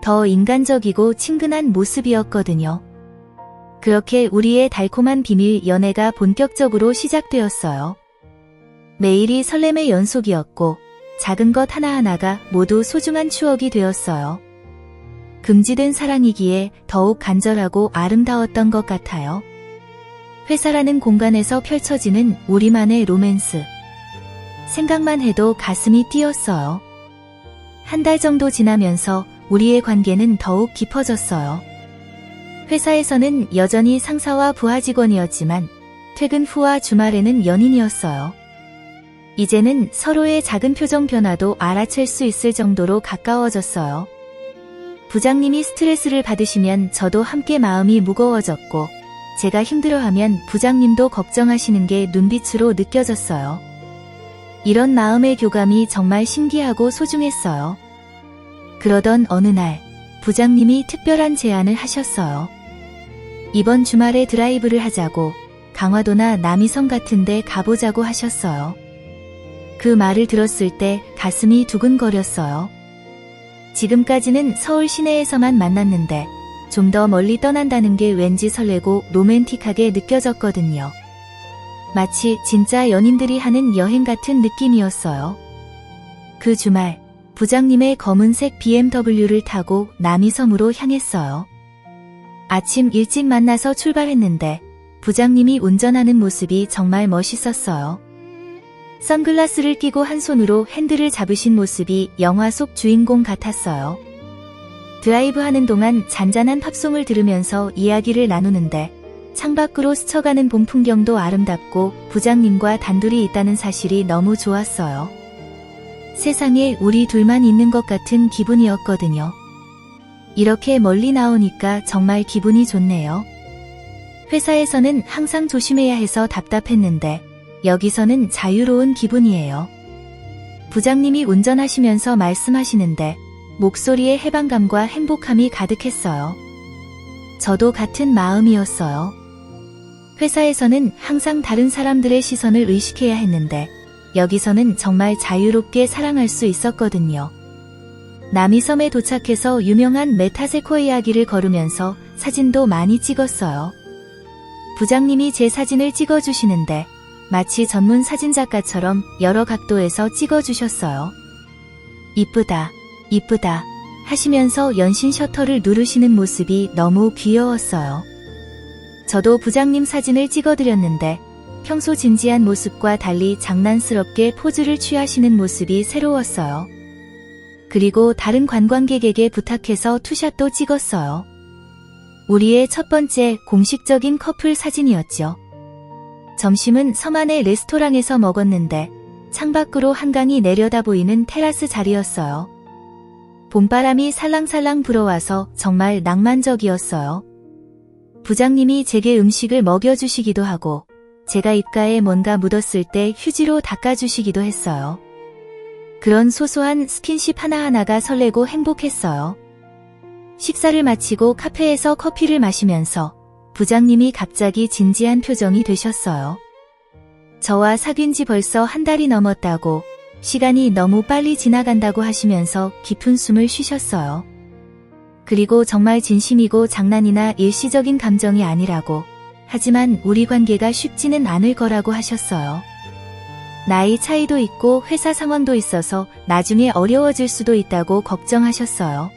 더 인간적이고 친근한 모습이었거든요. 그렇게 우리의 달콤한 비밀 연애가 본격적으로 시작되었어요. 매일이 설렘의 연속이었고 작은 것 하나하나가 모두 소중한 추억이 되었어요. 금지된 사랑이기에 더욱 간절하고 아름다웠던 것 같아요. 회사라는 공간에서 펼쳐지는 우리만의 로맨스. 생각만 해도 가슴이 뛰었어요. 한 달 정도 지나면서 우리의 관계는 더욱 깊어졌어요. 회사에서는 여전히 상사와 부하 직원이었지만 퇴근 후와 주말에는 연인이었어요. 이제는 서로의 작은 표정 변화도 알아챌 수 있을 정도로 가까워졌어요. 부장님이 스트레스를 받으시면 저도 함께 마음이 무거워졌고 제가 힘들어하면 부장님도 걱정하시는 게 눈빛으로 느껴졌어요. 이런 마음의 교감이 정말 신기하고 소중했어요. 그러던 어느 날 부장님이 특별한 제안을 하셨어요. 이번 주말에 드라이브를 하자고 강화도나 남이섬 같은 데 가보자고 하셨어요. 그 말을 들었을 때 가슴이 두근거렸어요. 지금까지는 서울 시내에서만 만났는데 좀 더 멀리 떠난다는 게 왠지 설레고 로맨틱하게 느껴졌거든요. 마치 진짜 연인들이 하는 여행 같은 느낌이었어요. 그 주말 부장님의 검은색 BMW를 타고 남이섬으로 향했어요. 아침 일찍 만나서 출발했는데 부장님이 운전하는 모습이 정말 멋있었어요. 선글라스를 끼고 한 손으로 핸들을 잡으신 모습이 영화 속 주인공 같았어요. 드라이브하는 동안 잔잔한 팝송을 들으면서 이야기를 나누는데 창밖으로 스쳐가는 봄 풍경도 아름답고 부장님과 단둘이 있다는 사실이 너무 좋았어요. 세상에 우리 둘만 있는 것 같은 기분이었거든요. 이렇게 멀리 나오니까 정말 기분이 좋네요. 회사에서는 항상 조심해야 해서 답답했는데 여기서는 자유로운 기분이에요. 부장님이 운전하시면서 말씀하시는데 목소리에 해방감과 행복함이 가득했어요. 저도 같은 마음이었어요. 회사에서는 항상 다른 사람들의 시선을 의식해야 했는데 여기서는 정말 자유롭게 사랑할 수 있었거든요. 남이섬에 도착해서 유명한 메타세코이아길을 걸으면서 사진도 많이 찍었어요. 부장님이 제 사진을 찍어주시는데 마치 전문 사진작가처럼 여러 각도에서 찍어주셨어요. 이쁘다, 이쁘다 하시면서 연신 셔터를 누르시는 모습이 너무 귀여웠어요. 저도 부장님 사진을 찍어드렸는데 평소 진지한 모습과 달리 장난스럽게 포즈를 취하시는 모습이 새로웠어요. 그리고 다른 관광객에게 부탁해서 투샷도 찍었어요. 우리의 첫 번째 공식적인 커플 사진이었죠. 점심은 섬 안의 레스토랑에서 먹었는데 창밖으로 한강이 내려다 보이는 테라스 자리였어요. 봄바람이 살랑살랑 불어와서 정말 낭만적이었어요. 부장님이 제게 음식을 먹여주시기도 하고 제가 입가에 뭔가 묻었을 때 휴지로 닦아주시기도 했어요. 그런 소소한 스킨십 하나하나가 설레고 행복했어요. 식사를 마치고 카페에서 커피를 마시면서 부장님이 갑자기 진지한 표정이 되셨어요. 저와 사귄 지 벌써 한 달이 넘었다고, 시간이 너무 빨리 지나간다고 하시면서 깊은 숨을 쉬셨어요. 그리고 정말 진심이고 장난이나 일시적인 감정이 아니라고, 하지만 우리 관계가 쉽지는 않을 거라고 하셨어요. 나이 차이도 있고 회사 상황도 있어서 나중에 어려워질 수도 있다고 걱정하셨어요.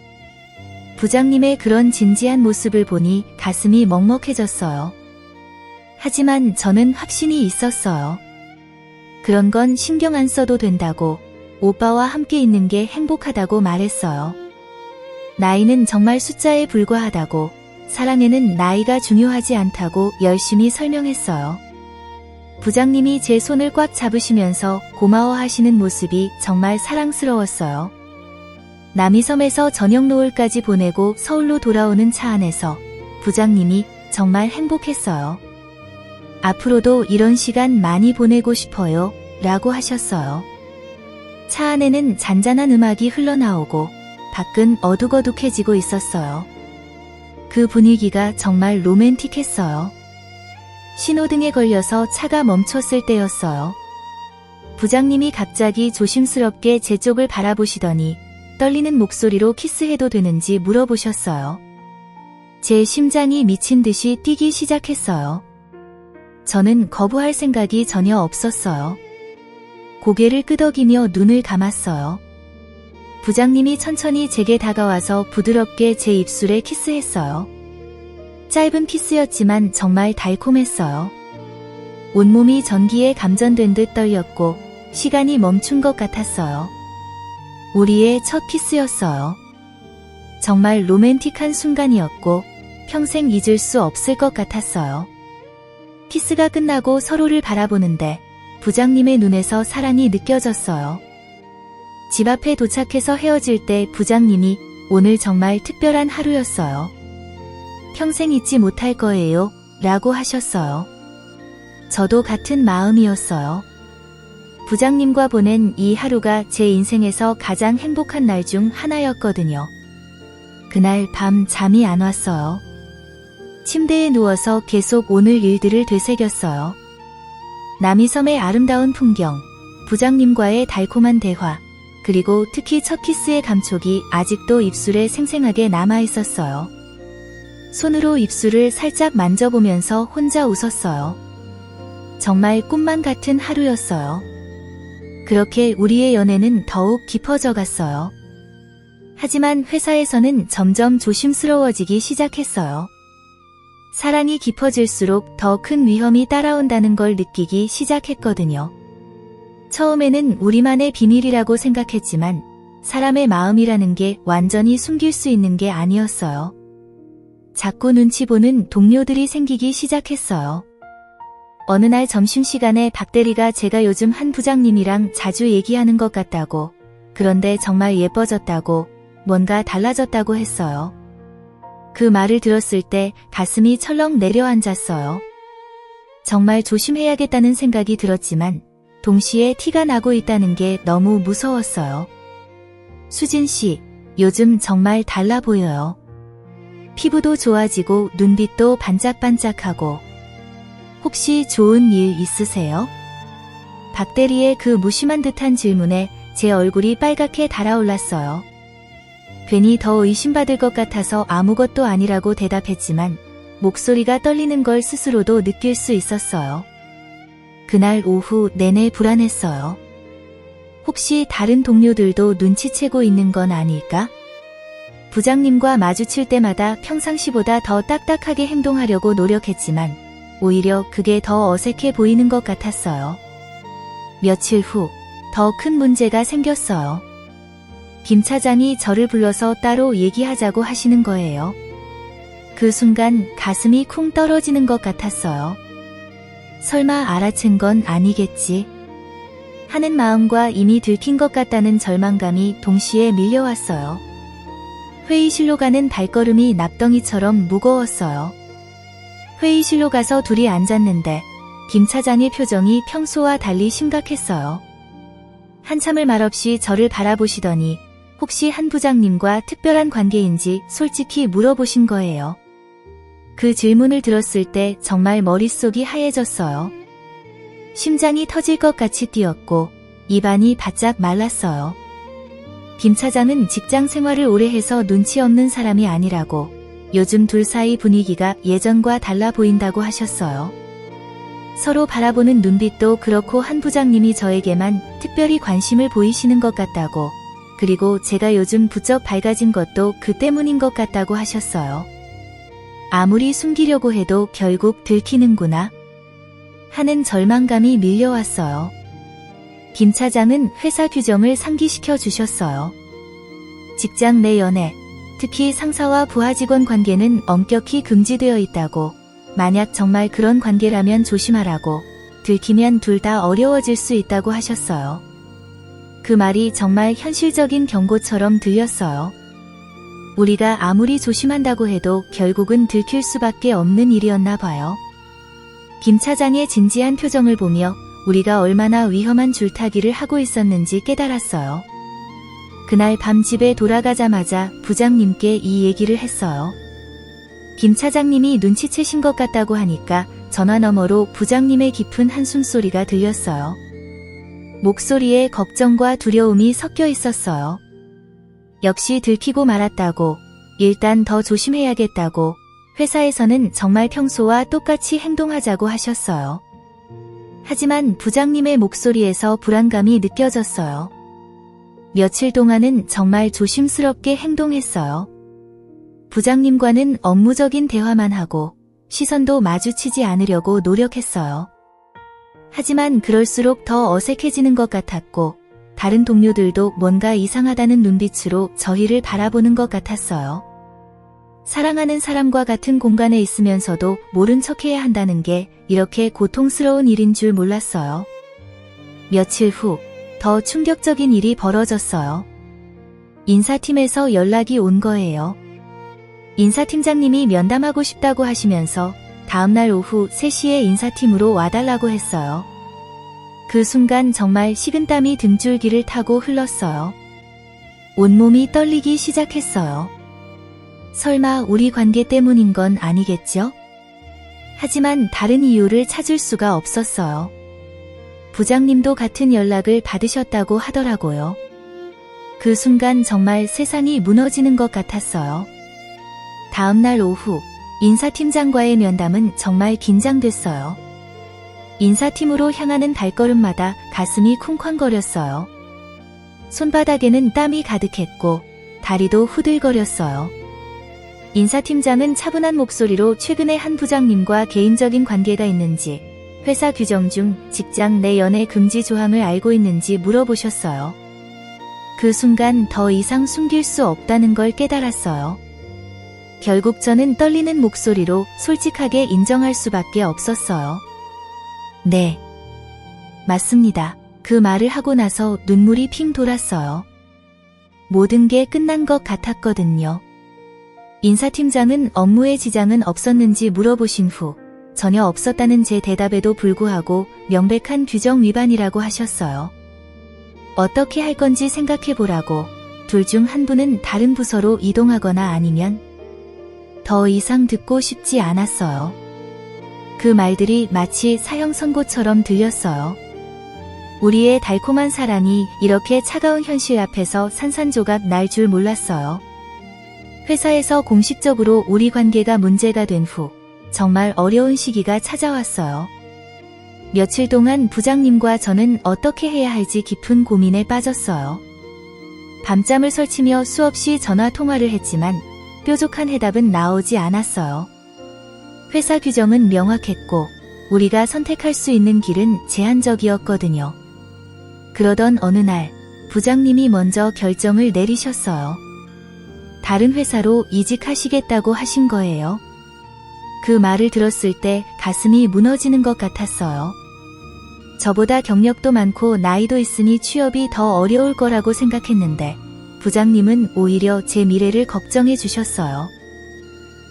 부장님의 그런 진지한 모습을 보니 가슴이 먹먹해졌어요. 하지만 저는 확신이 있었어요. 그런 건 신경 안 써도 된다고, 오빠와 함께 있는 게 행복하다고 말했어요. 나이는 정말 숫자에 불과하다고, 사랑에는 나이가 중요하지 않다고 열심히 설명했어요. 부장님이 제 손을 꽉 잡으시면서 고마워하시는 모습이 정말 사랑스러웠어요. 남이섬에서 저녁 노을까지 보내고 서울로 돌아오는 차 안에서 부장님이 정말 행복했어요. 앞으로도 이런 시간 많이 보내고 싶어요 라고 하셨어요. 차 안에는 잔잔한 음악이 흘러나오고 밖은 어둑어둑해지고 있었어요. 그 분위기가 정말 로맨틱했어요. 신호등에 걸려서 차가 멈췄을 때였어요. 부장님이 갑자기 조심스럽게 제 쪽을 바라보시더니 떨리는 목소리로 키스해도 되는지 물어보셨어요. 제 심장이 미친 듯이 뛰기 시작했어요. 저는 거부할 생각이 전혀 없었어요. 고개를 끄덕이며 눈을 감았어요. 부장님이 천천히 제게 다가와서 부드럽게 제 입술에 키스했어요. 짧은 키스였지만 정말 달콤했어요. 온몸이 전기에 감전된 듯 떨렸고 시간이 멈춘 것 같았어요. 우리의 첫 키스였어요. 정말 로맨틱한 순간이었고 평생 잊을 수 없을 것 같았어요. 키스가 끝나고 서로를 바라보는데 부장님의 눈에서 사랑이 느껴졌어요. 집 앞에 도착해서 헤어질 때 부장님이 오늘 정말 특별한 하루였어요. 평생 잊지 못할 거예요 라고 하셨어요. 저도 같은 마음이었어요. 부장님과 보낸 이 하루가 제 인생에서 가장 행복한 날 중 하나였거든요. 그날 밤 잠이 안 왔어요. 침대에 누워서 계속 오늘 일들을 되새겼어요. 남이섬의 아름다운 풍경, 부장님과의 달콤한 대화, 그리고 특히 첫 키스의 감촉이 아직도 입술에 생생하게 남아있었어요. 손으로 입술을 살짝 만져보면서 혼자 웃었어요. 정말 꿈만 같은 하루였어요. 그렇게 우리의 연애는 더욱 깊어져 갔어요. 하지만 회사에서는 점점 조심스러워지기 시작했어요. 사랑이 깊어질수록 더 큰 위험이 따라온다는 걸 느끼기 시작했거든요. 처음에는 우리만의 비밀이라고 생각했지만 사람의 마음이라는 게 완전히 숨길 수 있는 게 아니었어요. 자꾸 눈치 보는 동료들이 생기기 시작했어요. 어느 날 점심시간에 박 대리가 제가 요즘 한 부장님이랑 자주 얘기하는 것 같다고, 그런데 정말 예뻐졌다고, 뭔가 달라졌다고 했어요. 그 말을 들었을 때 가슴이 철렁 내려앉았어요. 정말 조심해야겠다는 생각이 들었지만 동시에 티가 나고 있다는 게 너무 무서웠어요. 수진 씨, 요즘 정말 달라 보여요. 피부도 좋아지고 눈빛도 반짝반짝하고. 혹시 좋은 일 있으세요? 박 대리의 그 무심한 듯한 질문에 제 얼굴이 빨갛게 달아올랐어요. 괜히 더 의심받을 것 같아서 아무것도 아니라고 대답했지만 목소리가 떨리는 걸 스스로도 느낄 수 있었어요. 그날 오후 내내 불안했어요. 혹시 다른 동료들도 눈치채고 있는 건 아닐까? 부장님과 마주칠 때마다 평상시보다 더 딱딱하게 행동하려고 노력했지만 오히려 그게 더 어색해 보이는 것 같았어요. 며칠 후 더 큰 문제가 생겼어요. 김 차장이 저를 불러서 따로 얘기하자고 하시는 거예요. 그 순간 가슴이 쿵 떨어지는 것 같았어요. 설마 알아챈 건 아니겠지? 하는 마음과 이미 들킨 것 같다는 절망감이 동시에 밀려왔어요. 회의실로 가는 발걸음이 납덩이처럼 무거웠어요. 회의실로 가서 둘이 앉았는데 김 차장의 표정이 평소와 달리 심각했어요. 한참을 말없이 저를 바라보시더니 혹시 한 부장님과 특별한 관계인지 솔직히 물어보신 거예요. 그 질문을 들었을 때 정말 머릿속이 하얘졌어요. 심장이 터질 것 같이 뛰었고 입안이 바짝 말랐어요. 김 차장은 직장 생활을 오래 해서 눈치 없는 사람이 아니라고, 요즘 둘 사이 분위기가 예전과 달라 보인다고 하셨어요. 서로 바라보는 눈빛도 그렇고 한 부장님이 저에게만 특별히 관심을 보이시는 것 같다고, 그리고 제가 요즘 부쩍 밝아진 것도 그 때문인 것 같다고 하셨어요. 아무리 숨기려고 해도 결국 들키는구나 하는 절망감이 밀려왔어요. 김 차장은 회사 규정을 상기시켜 주셨어요. 직장 내 연애, 특히 상사와 부하 직원 관계는 엄격히 금지되어 있다고, 만약 정말 그런 관계라면 조심하라고, 들키면 둘 다 어려워질 수 있다고 하셨어요. 그 말이 정말 현실적인 경고처럼 들렸어요. 우리가 아무리 조심한다고 해도 결국은 들킬 수밖에 없는 일이었나 봐요. 김 차장의 진지한 표정을 보며 우리가 얼마나 위험한 줄타기를 하고 있었는지 깨달았어요. 그날 밤 집에 돌아가자마자 부장님께 이 얘기를 했어요. 김 차장님이 눈치채신 것 같다고 하니까 전화 너머로 부장님의 깊은 한숨소리가 들렸어요. 목소리에 걱정과 두려움이 섞여 있었어요. 역시 들키고 말았다고, 일단 더 조심해야겠다고, 회사에서는 정말 평소와 똑같이 행동하자고 하셨어요. 하지만 부장님의 목소리에서 불안감이 느껴졌어요. 며칠 동안은 정말 조심스럽게 행동했어요. 부장님과는 업무적인 대화만 하고 시선도 마주치지 않으려고 노력했어요. 하지만 그럴수록 더 어색해지는 것 같았고, 다른 동료들도 뭔가 이상하다는 눈빛으로 저희를 바라보는 것 같았어요. 사랑하는 사람과 같은 공간에 있으면서도 모른 척해야 한다는 게 이렇게 고통스러운 일인 줄 몰랐어요. 며칠 후 더 충격적인 일이 벌어졌어요. 인사팀에서 연락이 온 거예요. 인사팀장님이 면담하고 싶다고 하시면서 다음날 오후 3시에 인사팀으로 와달라고 했어요. 그 순간 정말 식은땀이 등줄기를 타고 흘렀어요. 온몸이 떨리기 시작했어요. 설마 우리 관계 때문인 건 아니겠죠? 하지만 다른 이유를 찾을 수가 없었어요. 부장님도 같은 연락을 받으셨다고 하더라고요. 그 순간 정말 세상이 무너지는 것 같았어요. 다음날 오후 인사팀장과의 면담은 정말 긴장됐어요. 인사팀으로 향하는 발걸음마다 가슴이 쿵쾅거렸어요. 손바닥에는 땀이 가득했고 다리도 후들거렸어요. 인사팀장은 차분한 목소리로 최근에 한 부장님과 개인적인 관계가 있는지, 회사 규정 중 직장 내 연애 금지 조항을 알고 있는지 물어보셨어요. 그 순간 더 이상 숨길 수 없다는 걸 깨달았어요. 결국 저는 떨리는 목소리로 솔직하게 인정할 수밖에 없었어요. 네. 맞습니다. 그 말을 하고 나서 눈물이 핑 돌았어요. 모든 게 끝난 것 같았거든요. 인사팀장은 업무에 지장은 없었는지 물어보신 후 전혀 없었다는 제 대답에도 불구하고 명백한 규정 위반이라고 하셨어요. 어떻게 할 건지 생각해보라고, 둘 중 한 분은 다른 부서로 이동하거나 아니면. 더 이상 듣고 싶지 않았어요. 그 말들이 마치 사형 선고처럼 들렸어요. 우리의 달콤한 사랑이 이렇게 차가운 현실 앞에서 산산조각 날 줄 몰랐어요. 회사에서 공식적으로 우리 관계가 문제가 된 후 정말 어려운 시기가 찾아왔어요. 며칠 동안 부장님과 저는 어떻게 해야 할지 깊은 고민에 빠졌어요. 밤잠을 설치며 수없이 전화 통화를 했지만 뾰족한 해답은 나오지 않았어요. 회사 규정은 명확했고 우리가 선택할 수 있는 길은 제한적이었거든요. 그러던 어느 날 부장님이 먼저 결정을 내리셨어요. 다른 회사로 이직하시겠다고 하신 거예요. 그 말을 들었을 때 가슴이 무너지는 것 같았어요. 저보다 경력도 많고 나이도 있으니 취업이 더 어려울 거라고 생각했는데 부장님은 오히려 제 미래를 걱정해 주셨어요.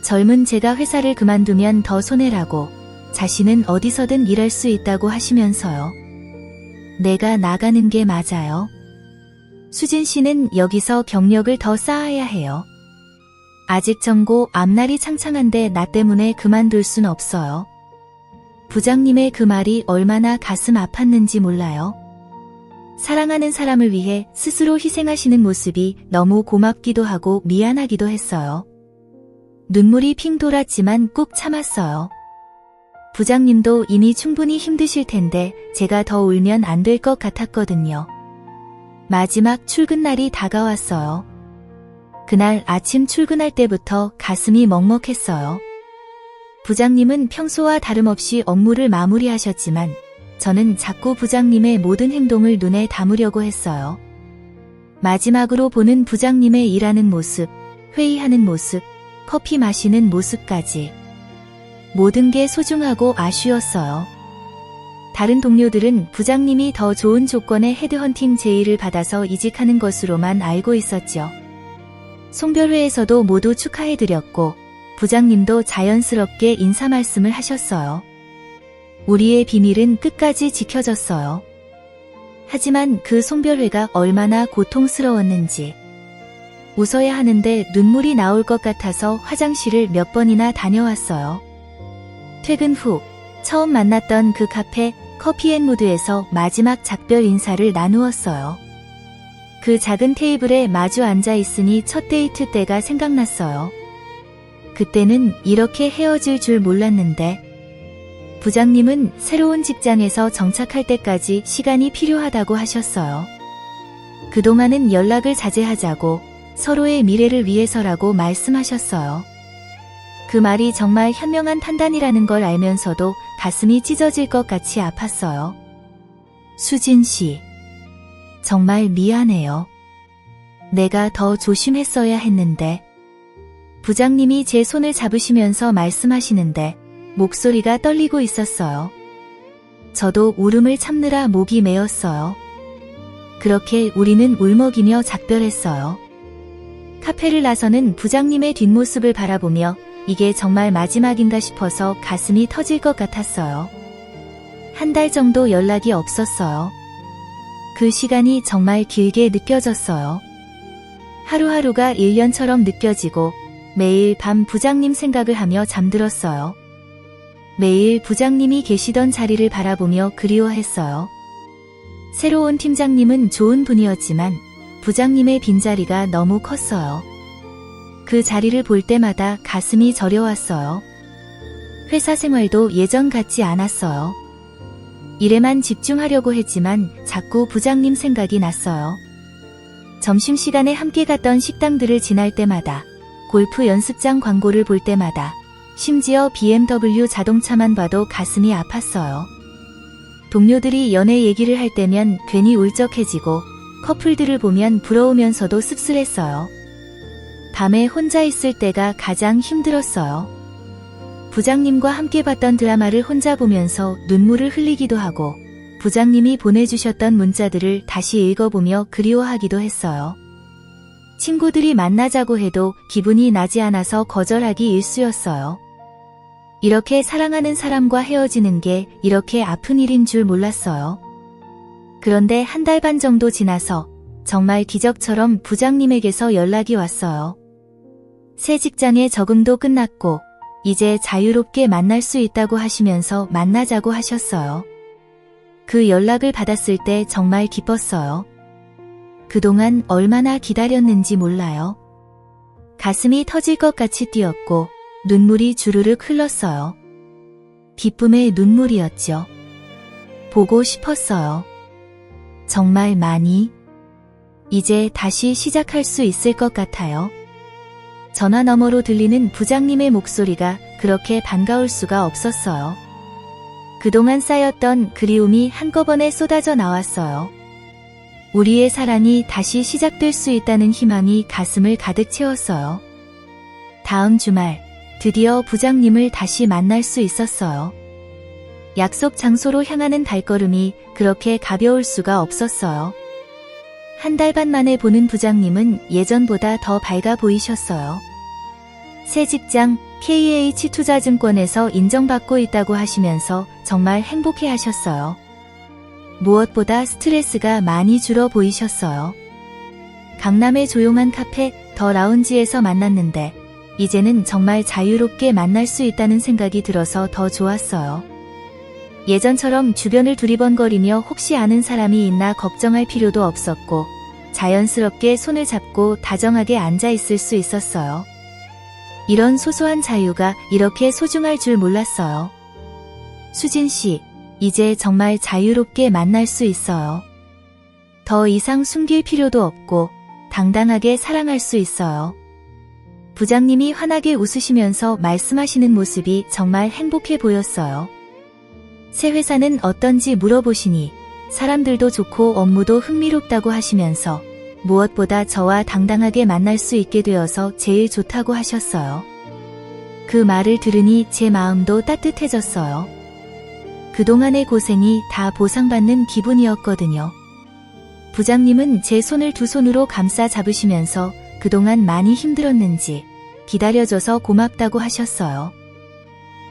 젊은 제가 회사를 그만두면 더 손해라고, 자신은 어디서든 일할 수 있다고 하시면서요. 내가 나가는 게 맞아요. 수진 씨는 여기서 경력을 더 쌓아야 해요. 아직 젊고 앞날이 창창한데 나 때문에 그만둘 순 없어요. 부장님의 그 말이 얼마나 가슴 아팠는지 몰라요. 사랑하는 사람을 위해 스스로 희생하시는 모습이 너무 고맙기도 하고 미안하기도 했어요. 눈물이 핑 돌았지만 꾹 참았어요. 부장님도 이미 충분히 힘드실 텐데 제가 더 울면 안 될 것 같았거든요. 마지막 출근 날이 다가왔어요. 그날 아침 출근할 때부터 가슴이 먹먹했어요. 부장님은 평소와 다름없이 업무를 마무리하셨지만 저는 자꾸 부장님의 모든 행동을 눈에 담으려고 했어요. 마지막으로 보는 부장님의 일하는 모습, 회의하는 모습, 커피 마시는 모습까지 모든 게 소중하고 아쉬웠어요. 다른 동료들은 부장님이 더 좋은 조건의 헤드헌팅 제의를 받아서 이직하는 것으로만 알고 있었죠. 송별회에서도 모두 축하해드렸고 부장님도 자연스럽게 인사 말씀을 하셨어요. 우리의 비밀은 끝까지 지켜졌어요. 하지만 그 송별회가 얼마나 고통스러웠는지. 웃어야 하는데 눈물이 나올 것 같아서 화장실을 몇 번이나 다녀왔어요. 퇴근 후 처음 만났던 그 카페 커피앤무드에서 마지막 작별 인사를 나누었어요. 그 작은 테이블에 마주 앉아 있으니 첫 데이트 때가 생각났어요. 그때는 이렇게 헤어질 줄 몰랐는데 부장님은 새로운 직장에서 정착할 때까지 시간이 필요하다고 하셨어요. 그동안은 연락을 자제하자고 서로의 미래를 위해서라고 말씀하셨어요. 그 말이 정말 현명한 판단이라는 걸 알면서도 가슴이 찢어질 것 같이 아팠어요. 수진 씨, 정말 미안해요. 내가 더 조심했어야 했는데. 부장님이 제 손을 잡으시면서 말씀하시는데 목소리가 떨리고 있었어요. 저도 울음을 참느라 목이 메었어요. 그렇게 우리는 울먹이며 작별했어요. 카페를 나서는 부장님의 뒷모습을 바라보며 이게 정말 마지막인가 싶어서 가슴이 터질 것 같았어요. 한 달 정도 연락이 없었어요. 그 시간이 정말 길게 느껴졌어요. 하루하루가 1년처럼 느껴지고 매일 밤 부장님 생각을 하며 잠들었어요. 매일 부장님이 계시던 자리를 바라보며 그리워했어요. 새로운 팀장님은 좋은 분이었지만 부장님의 빈자리가 너무 컸어요. 그 자리를 볼 때마다 가슴이 저려왔어요. 회사 생활도 예전 같지 않았어요. 일에만 집중하려고 했지만 자꾸 부장님 생각이 났어요. 점심시간에 함께 갔던 식당들을 지날 때마다, 골프 연습장 광고를 볼 때마다, 심지어 BMW 자동차만 봐도 가슴이 아팠어요. 동료들이 연애 얘기를 할 때면 괜히 울적해지고 커플들을 보면 부러우면서도 씁쓸했어요. 밤에 혼자 있을 때가 가장 힘들었어요. 부장님과 함께 봤던 드라마를 혼자 보면서 눈물을 흘리기도 하고 부장님이 보내주셨던 문자들을 다시 읽어보며 그리워하기도 했어요. 친구들이 만나자고 해도 기분이 나지 않아서 거절하기 일쑤였어요. 이렇게 사랑하는 사람과 헤어지는 게 이렇게 아픈 일인 줄 몰랐어요. 그런데 한 달 반 정도 지나서 정말 기적처럼 부장님에게서 연락이 왔어요. 새 직장에 적응도 끝났고 이제 자유롭게 만날 수 있다고 하시면서 만나자고 하셨어요. 그 연락을 받았을 때 정말 기뻤어요. 그동안 얼마나 기다렸는지 몰라요. 가슴이 터질 것 같이 뛰었고 눈물이 주르륵 흘렀어요. 기쁨의 눈물이었죠. 보고 싶었어요. 정말 많이. 이제 다시 시작할 수 있을 것 같아요. 전화 너머로 들리는 부장님의 목소리가 그렇게 반가울 수가 없었어요. 그동안 쌓였던 그리움이 한꺼번에 쏟아져 나왔어요. 우리의 사랑이 다시 시작될 수 있다는 희망이 가슴을 가득 채웠어요. 다음 주말 드디어 부장님을 다시 만날 수 있었어요. 약속 장소로 향하는 발걸음이 그렇게 가벼울 수가 없었어요. 한 달 반 만에 보는 부장님은 예전보다 더 밝아 보이셨어요. 새 직장 KH투자증권에서 인정받고 있다고 하시면서 정말 행복해 하셨어요. 무엇보다 스트레스가 많이 줄어 보이셨어요. 강남의 조용한 카페 더 라운지에서 만났는데 이제는 정말 자유롭게 만날 수 있다는 생각이 들어서 더 좋았어요. 예전처럼 주변을 두리번거리며 혹시 아는 사람이 있나 걱정할 필요도 없었고 자연스럽게 손을 잡고 다정하게 앉아 있을 수 있었어요. 이런 소소한 자유가 이렇게 소중할 줄 몰랐어요. 수진 씨, 이제 정말 자유롭게 만날 수 있어요. 더 이상 숨길 필요도 없고 당당하게 사랑할 수 있어요. 부장님이 환하게 웃으시면서 말씀하시는 모습이 정말 행복해 보였어요. 새 회사는 어떤지 물어보시니 사람들도 좋고 업무도 흥미롭다고 하시면서 무엇보다 저와 당당하게 만날 수 있게 되어서 제일 좋다고 하셨어요. 그 말을 들으니 제 마음도 따뜻해졌어요. 그동안의 고생이 다 보상받는 기분이었거든요. 부장님은 제 손을 두 손으로 감싸 잡으시면서 그동안 많이 힘들었는지 기다려줘서 고맙다고 하셨어요.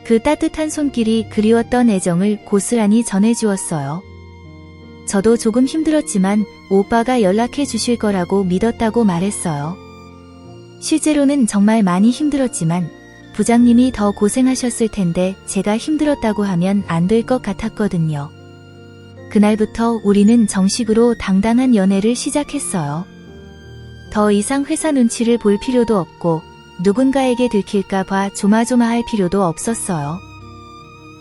그 따뜻한 손길이 그리웠던 애정을 고스란히 전해주었어요. 저도 조금 힘들었지만 오빠가 연락해 주실 거라고 믿었다고 말했어요. 실제로는 정말 많이 힘들었지만 부장님이 더 고생하셨을 텐데 제가 힘들었다고 하면 안 될 것 같았거든요. 그날부터 우리는 정식으로 당당한 연애를 시작했어요. 더 이상 회사 눈치를 볼 필요도 없고 누군가에게 들킬까 봐 조마조마할 필요도 없었어요.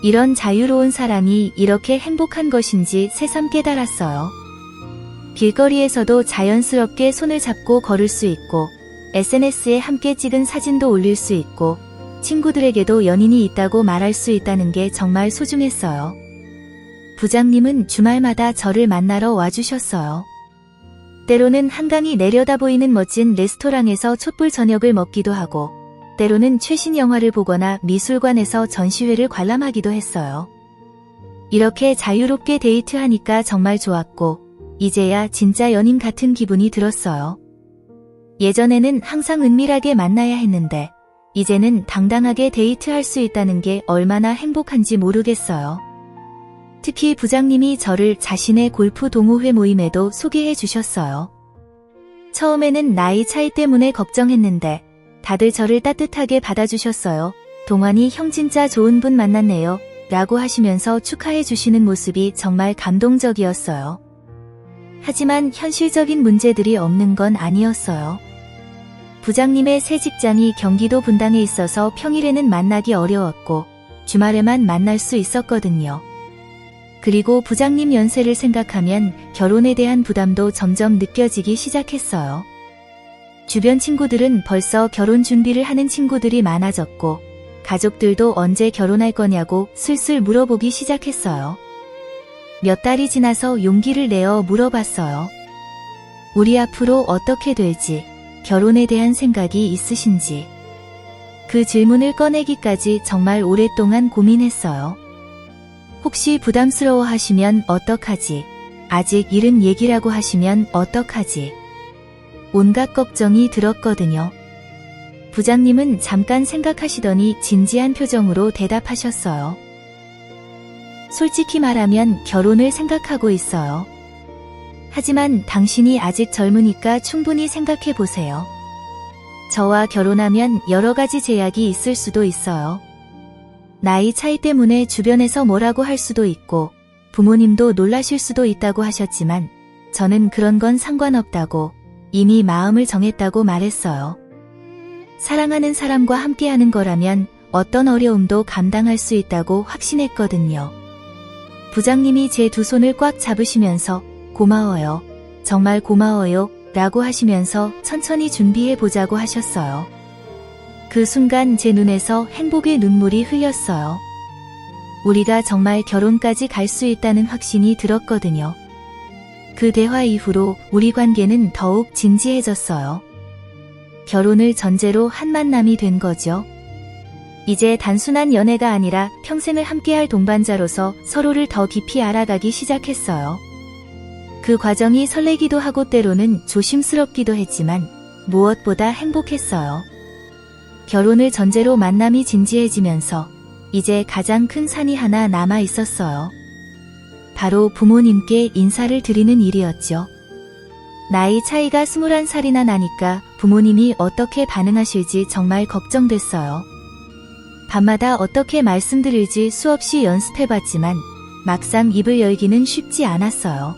이런 자유로운 사람이 이렇게 행복한 것인지 새삼 깨달았어요. 길거리에서도 자연스럽게 손을 잡고 걸을 수 있고 SNS에 함께 찍은 사진도 올릴 수 있고 친구들에게도 연인이 있다고 말할 수 있다는 게 정말 소중했어요. 부장님은 주말마다 저를 만나러 와주셨어요. 때로는 한강이 내려다 보이는 멋진 레스토랑에서 촛불 저녁을 먹기도 하고 때로는 최신 영화를 보거나 미술관에서 전시회를 관람하기도 했어요. 이렇게 자유롭게 데이트하니까 정말 좋았고 이제야 진짜 연인 같은 기분이 들었어요. 예전에는 항상 은밀하게 만나야 했는데 이제는 당당하게 데이트할 수 있다는 게 얼마나 행복한지 모르겠어요. 특히 부장님이 저를 자신의 골프 동호회 모임에도 소개해 주셨어요. 처음에는 나이 차이 때문에 걱정했는데 다들 저를 따뜻하게 받아주셨어요. 동환이 형 진짜 좋은 분 만났네요. 라고 하시면서 축하해 주시는 모습이 정말 감동적이었어요. 하지만 현실적인 문제들이 없는 건 아니었어요. 부장님의 새 직장이 경기도 분당에 있어서 평일에는 만나기 어려웠고 주말에만 만날 수 있었거든요. 그리고 부장님 연세를 생각하면 결혼에 대한 부담도 점점 느껴지기 시작했어요. 주변 친구들은 벌써 결혼 준비를 하는 친구들이 많아졌고 가족들도 언제 결혼할 거냐고 슬슬 물어보기 시작했어요. 몇 달이 지나서 용기를 내어 물어봤어요. 우리 앞으로 어떻게 될지, 결혼에 대한 생각이 있으신지. 그 질문을 꺼내기까지 정말 오랫동안 고민했어요. 혹시 부담스러워하시면 어떡하지? 아직 이른 얘기라고 하시면 어떡하지? 온갖 걱정이 들었거든요. 부장님은 잠깐 생각하시더니 진지한 표정으로 대답하셨어요. 솔직히 말하면 결혼을 생각하고 있어요. 하지만 당신이 아직 젊으니까 충분히 생각해 보세요. 저와 결혼하면 여러 가지 제약이 있을 수도 있어요. 나이 차이 때문에 주변에서 뭐라고 할 수도 있고 부모님도 놀라실 수도 있다고 하셨지만 저는 그런 건 상관없다고 이미 마음을 정했다고 말했어요. 사랑하는 사람과 함께하는 거라면 어떤 어려움도 감당할 수 있다고 확신했거든요. 부장님이 제 두 손을 꽉 잡으시면서 고마워요. 정말 고마워요. 라고 하시면서 천천히 준비해 보자고 하셨어요. 그 순간 제 눈에서 행복의 눈물이 흘렸어요. 우리가 정말 결혼까지 갈 수 있다는 확신이 들었거든요. 그 대화 이후로 우리 관계는 더욱 진지해졌어요. 결혼을 전제로 한 만남이 된 거죠. 이제 단순한 연애가 아니라 평생을 함께할 동반자로서 서로를 더 깊이 알아가기 시작했어요. 그 과정이 설레기도 하고 때로는 조심스럽기도 했지만 무엇보다 행복했어요. 결혼을 전제로 만남이 진지해지면서 이제 가장 큰 산이 하나 남아 있었어요. 바로 부모님께 인사를 드리는 일이었죠. 나이 차이가 21살이나 나니까 부모님이 어떻게 반응하실지 정말 걱정됐어요. 밤마다 어떻게 말씀드릴지 수없이 연습해봤지만 막상 입을 열기는 쉽지 않았어요.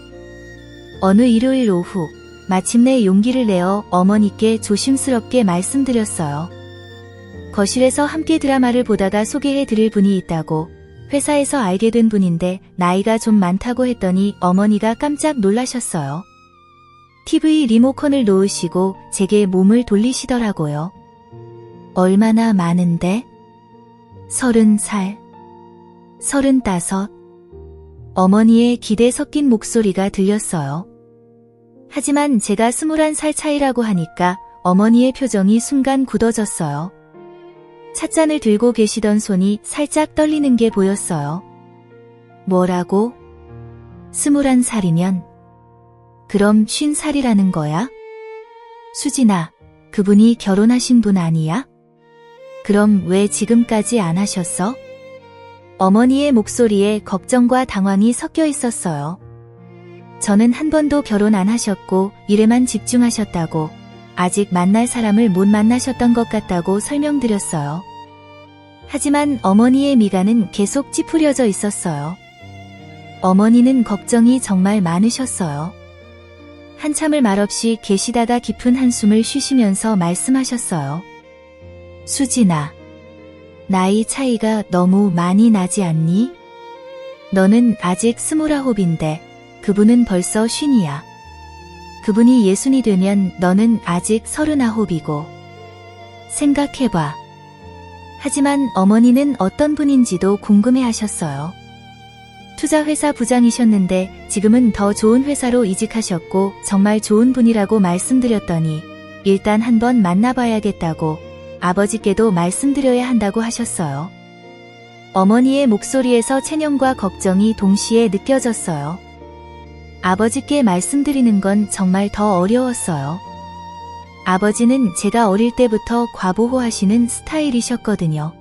어느 일요일 오후 마침내 용기를 내어 어머니께 조심스럽게 말씀드렸어요. 거실에서 함께 드라마를 보다가 소개해드릴 분이 있다고, 회사에서 알게 된 분인데 나이가 좀 많다고 했더니 어머니가 깜짝 놀라셨어요. TV 리모컨을 놓으시고 제게 몸을 돌리시더라고요. 얼마나 많은데? 30살, 35. 어머니의 기대 섞인 목소리가 들렸어요. 하지만 제가 21살 차이라고 하니까 어머니의 표정이 순간 굳어졌어요. 찻잔을 들고 계시던 손이 살짝 떨리는 게 보였어요. 뭐라고? 21살이면? 그럼 50살이라는 거야? 수진아, 그분이 결혼하신 분 아니야? 그럼 왜 지금까지 안 하셨어? 어머니의 목소리에 걱정과 당황이 섞여 있었어요. 저는 한 번도 결혼 안 하셨고 일에만 집중하셨다고, 아직 만날 사람을 못 만나셨던 것 같다고 설명드렸어요. 하지만 어머니의 미간은 계속 찌푸려져 있었어요. 어머니는 걱정이 정말 많으셨어요. 한참을 말없이 계시다가 깊은 한숨을 쉬시면서 말씀하셨어요. 수진아, 나이 차이가 너무 많이 나지 않니? 너는 아직 29인데 그분은 벌써 50이야. 그분이 60이 되면 너는 아직 39이고. 생각해봐. 하지만 어머니는 어떤 분인지도 궁금해하셨어요. 투자회사 부장이셨는데 지금은 더 좋은 회사로 이직하셨고 정말 좋은 분이라고 말씀드렸더니 일단 한번 만나봐야겠다고, 아버지께도 말씀드려야 한다고 하셨어요. 어머니의 목소리에서 체념과 걱정이 동시에 느껴졌어요. 아버지께 말씀드리는 건 정말 더 어려웠어요. 아버지는 제가 어릴 때부터 과보호하시는 스타일이셨거든요.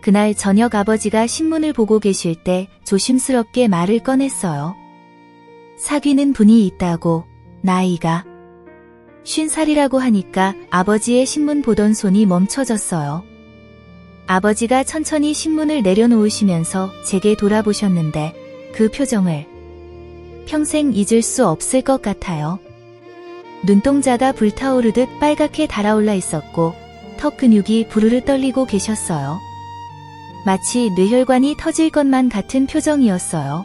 그날 저녁 아버지가 신문을 보고 계실 때 조심스럽게 말을 꺼냈어요. 사귀는 분이 있다고, 나이가 50살이라고 하니까 아버지의 신문 보던 손이 멈춰졌어요. 아버지가 천천히 신문을 내려놓으시면서 제게 돌아보셨는데 그 표정을 평생 잊을 수 없을 것 같아요. 눈동자가 불타오르듯 빨갛게 달아올라 있었고 턱 근육이 부르르 떨리고 계셨어요. 마치 뇌혈관이 터질 것만 같은 표정이었어요.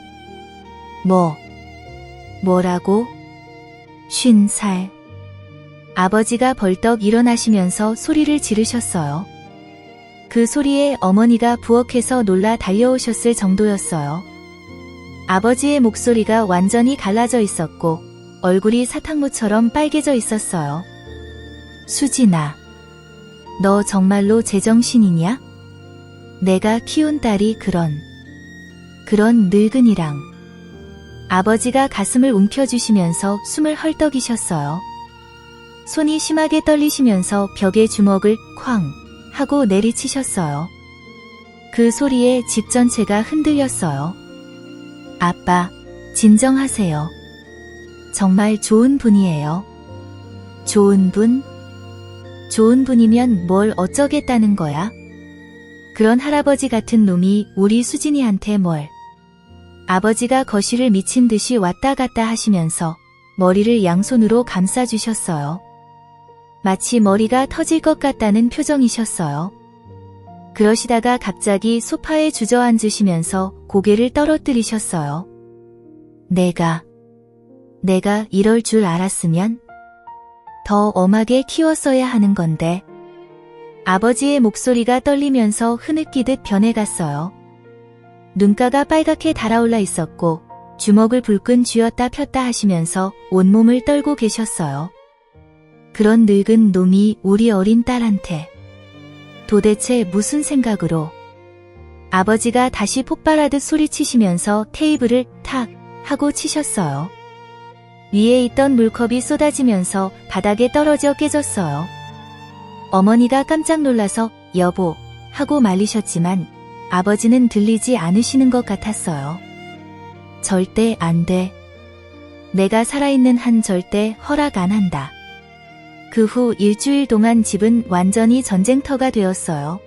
뭐라고? 50살. 아버지가 벌떡 일어나시면서 소리를 지르셨어요. 그 소리에 어머니가 부엌에서 놀라 달려오셨을 정도였어요. 아버지의 목소리가 완전히 갈라져 있었고 얼굴이 사탕무처럼 빨개져 있었어요. 수진아, 너 정말로 제정신이냐? 내가 키운 딸이 그런 늙은이랑. 아버지가 가슴을 움켜쥐시면서 숨을 헐떡이셨어요. 손이 심하게 떨리시면서 벽에 주먹을 쾅 하고 내리치셨어요. 그 소리에 집 전체가 흔들렸어요. 아빠, 진정하세요. 정말 좋은 분이에요. 좋은 분? 좋은 분이면 뭘 어쩌겠다는 거야? 그런 할아버지 같은 놈이 우리 수진이한테 뭘. 아버지가 거실을 미친 듯이 왔다 갔다 하시면서 머리를 양손으로 감싸주셨어요. 마치 머리가 터질 것 같다는 표정이셨어요. 그러시다가 갑자기 소파에 주저앉으시면서 고개를 떨어뜨리셨어요. 내가 이럴 줄 알았으면 더 엄하게 키웠어야 하는 건데. 아버지의 목소리가 떨리면서 흐느끼듯 변해갔어요. 눈가가 빨갛게 달아올라 있었고 주먹을 불끈 쥐었다 폈다 하시면서 온몸을 떨고 계셨어요. 그런 늙은 놈이 우리 어린 딸한테 도대체 무슨 생각으로. 아버지가 다시 폭발하듯 소리치시면서 테이블을 탁 하고 치셨어요. 위에 있던 물컵이 쏟아지면서 바닥에 떨어져 깨졌어요. 어머니가 깜짝 놀라서 여보 하고 말리셨지만 아버지는 들리지 않으시는 것 같았어요. 절대 안 돼. 내가 살아있는 한 절대 허락 안 한다. 그 후 일주일 동안 집은 완전히 전쟁터가 되었어요.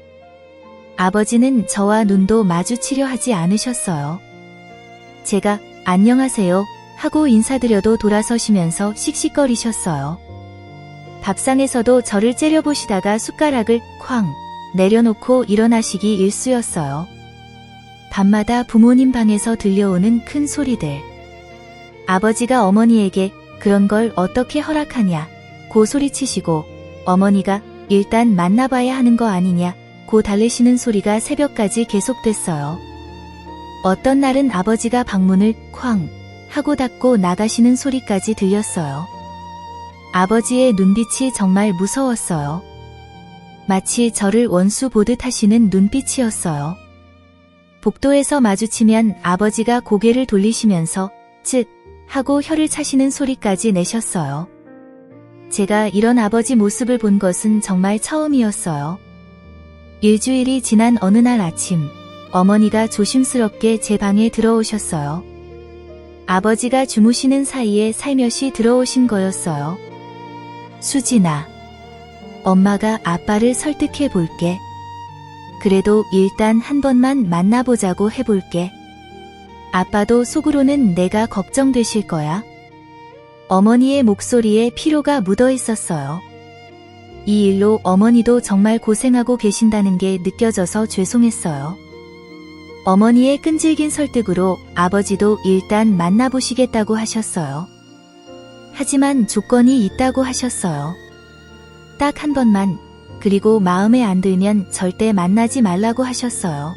아버지는 저와 눈도 마주치려 하지 않으셨어요. 제가 안녕하세요 하고 인사드려도 돌아서시면서 씩씩거리셨어요. 밥상에서도 저를 째려보시다가 숟가락을 쾅 내려놓고 일어나시기 일쑤였어요. 밤마다 부모님 방에서 들려오는 큰 소리들. 아버지가 어머니에게 그런 걸 어떻게 허락하냐 고 소리치시고 어머니가 일단 만나봐야 하는 거 아니냐 고 달래시는 소리가 새벽까지 계속됐어요. 어떤 날은 아버지가 방문을 쾅 하고 닫고 나가시는 소리까지 들렸어요. 아버지의 눈빛이 정말 무서웠어요. 마치 저를 원수 보듯 하시는 눈빛이었어요. 복도에서 마주치면 아버지가 고개를 돌리시면서 쯧 하고 혀를 차시는 소리까지 내셨어요. 제가 이런 아버지 모습을 본 것은 정말 처음이었어요. 일주일이 지난 어느 날 아침, 어머니가 조심스럽게 제 방에 들어오셨어요. 아버지가 주무시는 사이에 살며시 들어오신 거였어요. 수진아, 엄마가 아빠를 설득해 볼게. 그래도 일단 한 번만 만나보자고 해볼게. 아빠도 속으로는 내가 걱정되실 거야. 어머니의 목소리에 피로가 묻어 있었어요. 이 일로 어머니도 정말 고생하고 계신다는 게 느껴져서 죄송했어요. 어머니의 끈질긴 설득으로 아버지도 일단 만나보시겠다고 하셨어요. 하지만 조건이 있다고 하셨어요. 딱 한 번만, 그리고 마음에 안 들면 절대 만나지 말라고 하셨어요.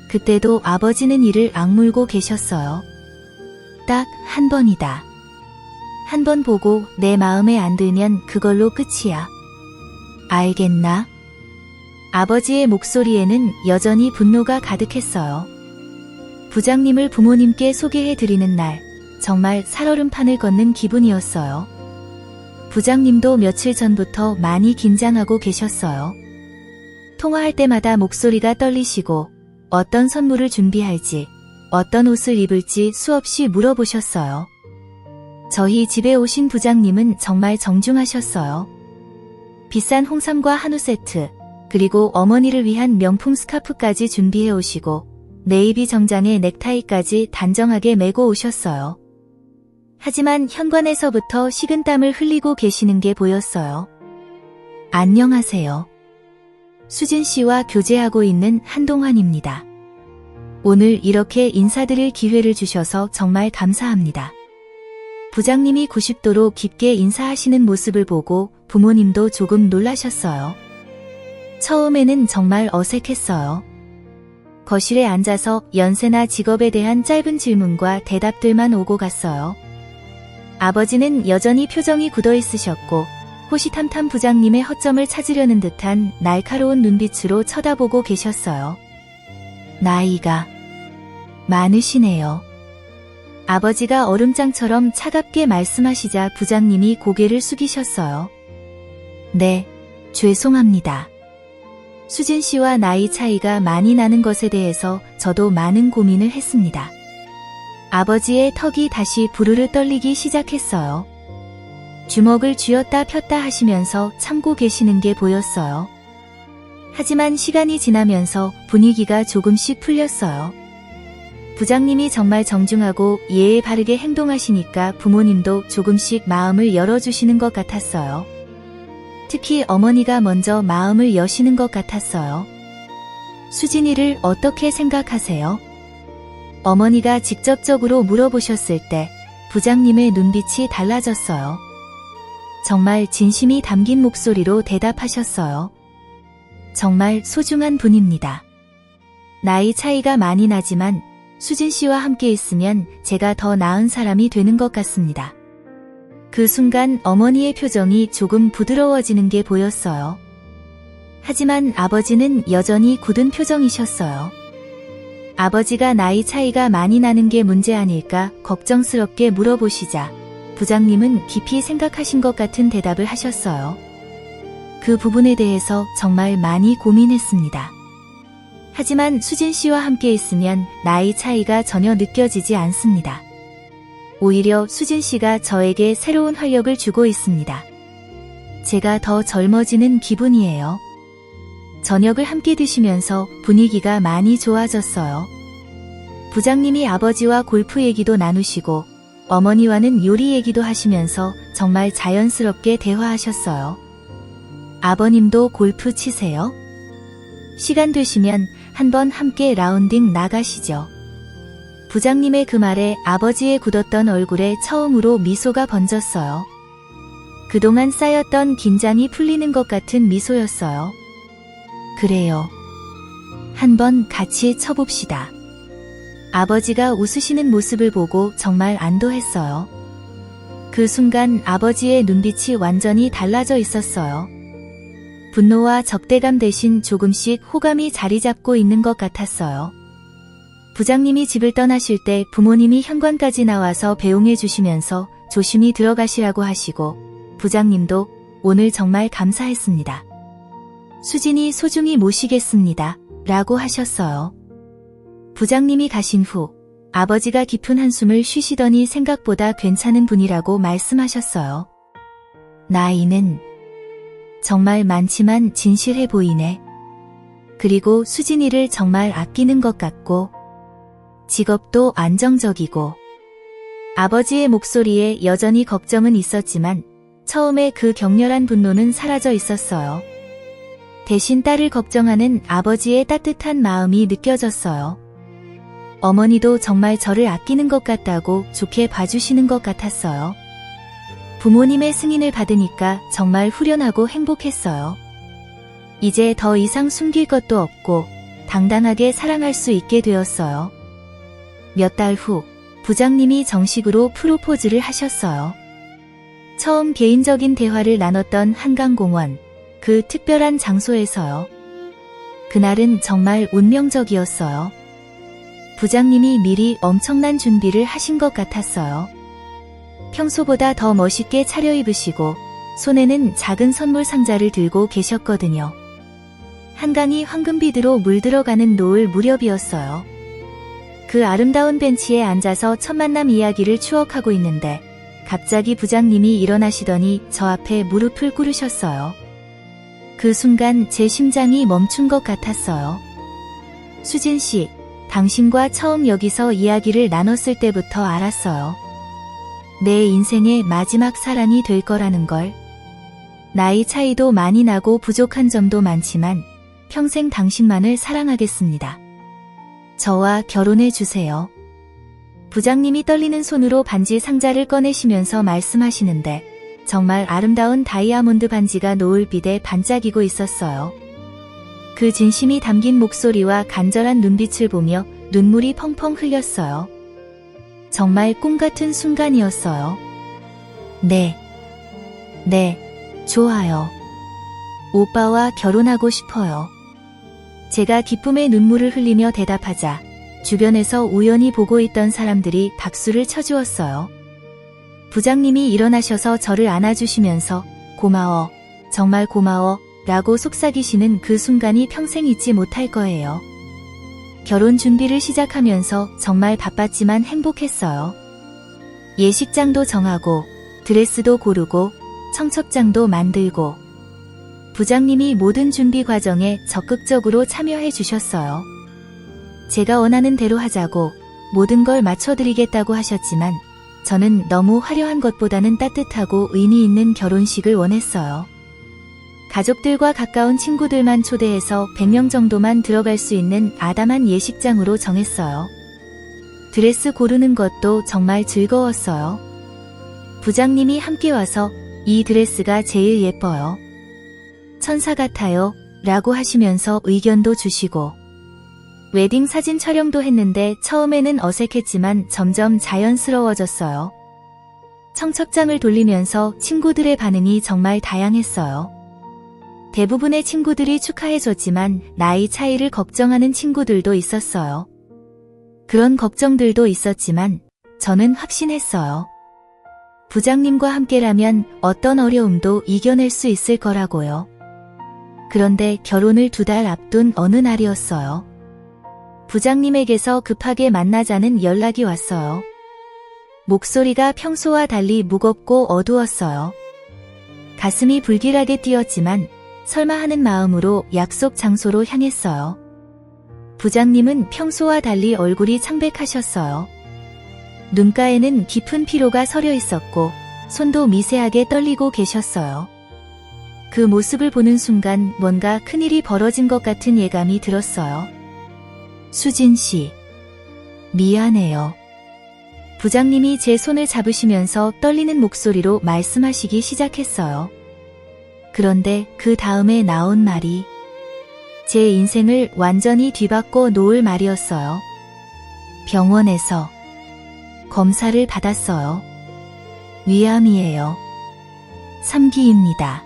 그때도 아버지는 이를 악물고 계셨어요. 딱 한 번이다. 한 번 보고 내 마음에 안 들면 그걸로 끝이야. 알겠나? 아버지의 목소리에는 여전히 분노가 가득했어요. 부장님을 부모님께 소개해드리는 날, 정말 살얼음판을 걷는 기분이었어요. 부장님도 며칠 전부터 많이 긴장하고 계셨어요. 통화할 때마다 목소리가 떨리시고 어떤 선물을 준비할지, 어떤 옷을 입을지 수없이 물어보셨어요. 저희 집에 오신 부장님은 정말 정중하셨어요. 비싼 홍삼과 한우 세트, 그리고 어머니를 위한 명품 스카프까지 준비해 오시고 네이비 정장에 넥타이까지 단정하게 메고 오셨어요. 하지만 현관에서부터 식은땀을 흘리고 계시는 게 보였어요. 안녕하세요. 수진 씨와 교제하고 있는 한동환입니다. 오늘 이렇게 인사드릴 기회를 주셔서 정말 감사합니다. 부장님이 90도로 깊게 인사하시는 모습을 보고 부모님도 조금 놀라셨어요. 처음에는 정말 어색했어요. 거실에 앉아서 연세나 직업에 대한 짧은 질문과 대답들만 오고 갔어요. 아버지는 여전히 표정이 굳어 있으셨고 호시탐탐 부장님의 허점을 찾으려는 듯한 날카로운 눈빛으로 쳐다보고 계셨어요. 나이가 많으시네요. 아버지가 얼음장처럼 차갑게 말씀하시자 부장님이 고개를 숙이셨어요. 네, 죄송합니다. 수진 씨와 나이 차이가 많이 나는 것에 대해서 저도 많은 고민을 했습니다. 아버지의 턱이 다시 부르르 떨리기 시작했어요. 주먹을 쥐었다 폈다 하시면서 참고 계시는 게 보였어요. 하지만 시간이 지나면서 분위기가 조금씩 풀렸어요. 부장님이 정말 정중하고 예의 바르게 행동하시니까 부모님도 조금씩 마음을 열어주시는 것 같았어요. 특히 어머니가 먼저 마음을 여시는 것 같았어요. 수진이를 어떻게 생각하세요? 어머니가 직접적으로 물어보셨을 때 부장님의 눈빛이 달라졌어요. 정말 진심이 담긴 목소리로 대답하셨어요. 정말 소중한 분입니다. 나이 차이가 많이 나지만 수진 씨와 함께 있으면 제가 더 나은 사람이 되는 것 같습니다. 그 순간 어머니의 표정이 조금 부드러워지는 게 보였어요. 하지만 아버지는 여전히 굳은 표정이셨어요. 아버지가 나이 차이가 많이 나는 게 문제 아닐까 걱정스럽게 물어보시자 부장님은 깊이 생각하신 것 같은 대답을 하셨어요. 그 부분에 대해서 정말 많이 고민했습니다. 하지만 수진 씨와 함께 있으면 나이 차이가 전혀 느껴지지 않습니다. 오히려 수진 씨가 저에게 새로운 활력을 주고 있습니다. 제가 더 젊어지는 기분이에요. 저녁을 함께 드시면서 분위기가 많이 좋아졌어요. 부장님이 아버지와 골프 얘기도 나누시고 어머니와는 요리 얘기도 하시면서 정말 자연스럽게 대화하셨어요. 아버님도 골프 치세요? 시간 되시면 한번 함께 라운딩 나가시죠. 부장님의 그 말에 아버지의 굳었던 얼굴에 처음으로 미소가 번졌어요. 그동안 쌓였던 긴장이 풀리는 것 같은 미소였어요. 그래요. 한번 같이 쳐봅시다. 아버지가 웃으시는 모습을 보고 정말 안도했어요. 그 순간 아버지의 눈빛이 완전히 달라져 있었어요. 분노와 적대감 대신 조금씩 호감이 자리 잡고 있는 것 같았어요. 부장님이 집을 떠나실 때 부모님이 현관까지 나와서 배웅해 주시면서 조심히 들어가시라고 하시고 부장님도 오늘 정말 감사했습니다. 수진이 소중히 모시겠습니다. 라고 하셨어요. 부장님이 가신 후 아버지가 깊은 한숨을 쉬시더니 생각보다 괜찮은 분이라고 말씀하셨어요. 나이는 정말 많지만 진실해 보이네. 그리고 수진이를 정말 아끼는 것 같고 직업도 안정적이고. 아버지의 목소리에 여전히 걱정은 있었지만 처음에 그 격렬한 분노는 사라져 있었어요. 대신 딸을 걱정하는 아버지의 따뜻한 마음이 느껴졌어요. 어머니도 정말 저를 아끼는 것 같다고 좋게 봐주시는 것 같았어요. 부모님의 승인을 받으니까 정말 후련하고 행복했어요. 이제 더 이상 숨길 것도 없고 당당하게 사랑할 수 있게 되었어요. 몇 달 후 부장님이 정식으로 프로포즈를 하셨어요. 처음 개인적인 대화를 나눴던 한강공원, 그 특별한 장소에서요. 그날은 정말 운명적이었어요. 부장님이 미리 엄청난 준비를 하신 것 같았어요. 평소보다 더 멋있게 차려입으시고 손에는 작은 선물 상자를 들고 계셨거든요. 한강이 황금빛으로 물들어가는 노을 무렵이었어요. 그 아름다운 벤치에 앉아서 첫 만남 이야기를 추억하고 있는데 갑자기 부장님이 일어나시더니 저 앞에 무릎을 꿇으셨어요. 그 순간 제 심장이 멈춘 것 같았어요. 수진 씨, 당신과 처음 여기서 이야기를 나눴을 때부터 알았어요. 내 인생의 마지막 사랑이 될 거라는 걸. 나이 차이도 많이 나고 부족한 점도 많지만 평생 당신만을 사랑하겠습니다. 저와 결혼해 주세요. 부장님이 떨리는 손으로 반지 상자를 꺼내시면서 말씀하시는데 정말 아름다운 다이아몬드 반지가 노을빛에 반짝이고 있었어요. 그 진심이 담긴 목소리와 간절한 눈빛을 보며 눈물이 펑펑 흘렸어요. 정말 꿈같은 순간이었어요. 네, 좋아요. 오빠와 결혼하고 싶어요. 제가 기쁨의 눈물을 흘리며 대답하자 주변에서 우연히 보고 있던 사람들이 박수를 쳐주었어요. 부장님이 일어나셔서 저를 안아주시면서 고마워, 정말 고마워 라고 속삭이시는 그 순간이 평생 잊지 못할 거예요. 결혼 준비를 시작하면서 정말 바빴지만 행복했어요. 예식장도 정하고 드레스도 고르고 청첩장도 만들고 부장님이 모든 준비 과정에 적극적으로 참여해 주셨어요. 제가 원하는 대로 하자고 모든 걸 맞춰드리겠다고 하셨지만 저는 너무 화려한 것보다는 따뜻하고 의미 있는 결혼식을 원했어요. 가족들과 가까운 친구들만 초대해서 100명 정도만 들어갈 수 있는 아담한 예식장으로 정했어요. 드레스 고르는 것도 정말 즐거웠어요. 부장님이 함께 와서 이 드레스가 제일 예뻐요. 천사 같아요. 라고 하시면서 의견도 주시고 웨딩 사진 촬영도 했는데 처음에는 어색했지만 점점 자연스러워졌어요. 청첩장을 돌리면서 친구들의 반응이 정말 다양했어요. 대부분의 친구들이 축하해줬지만 나이 차이를 걱정하는 친구들도 있었어요. 그런 걱정들도 있었지만 저는 확신했어요. 부장님과 함께라면 어떤 어려움도 이겨낼 수 있을 거라고요. 그런데 결혼을 2달 앞둔 어느 날이었어요. 부장님에게서 급하게 만나자는 연락이 왔어요. 목소리가 평소와 달리 무겁고 어두웠어요. 가슴이 불길하게 뛰었지만 설마 하는 마음으로 약속 장소로 향했어요. 부장님은 평소와 달리 얼굴이 창백하셨어요. 눈가에는 깊은 피로가 서려 있었고 손도 미세하게 떨리고 계셨어요. 그 모습을 보는 순간 뭔가 큰일이 벌어진 것 같은 예감이 들었어요. 수진 씨, 미안해요. 부장님이 제 손을 잡으시면서 떨리는 목소리로 말씀하시기 시작했어요. 그런데 그 다음에 나온 말이 제 인생을 완전히 뒤바꿔 놓을 말이었어요. 병원에서 검사를 받았어요. 위암이에요. 3기입니다.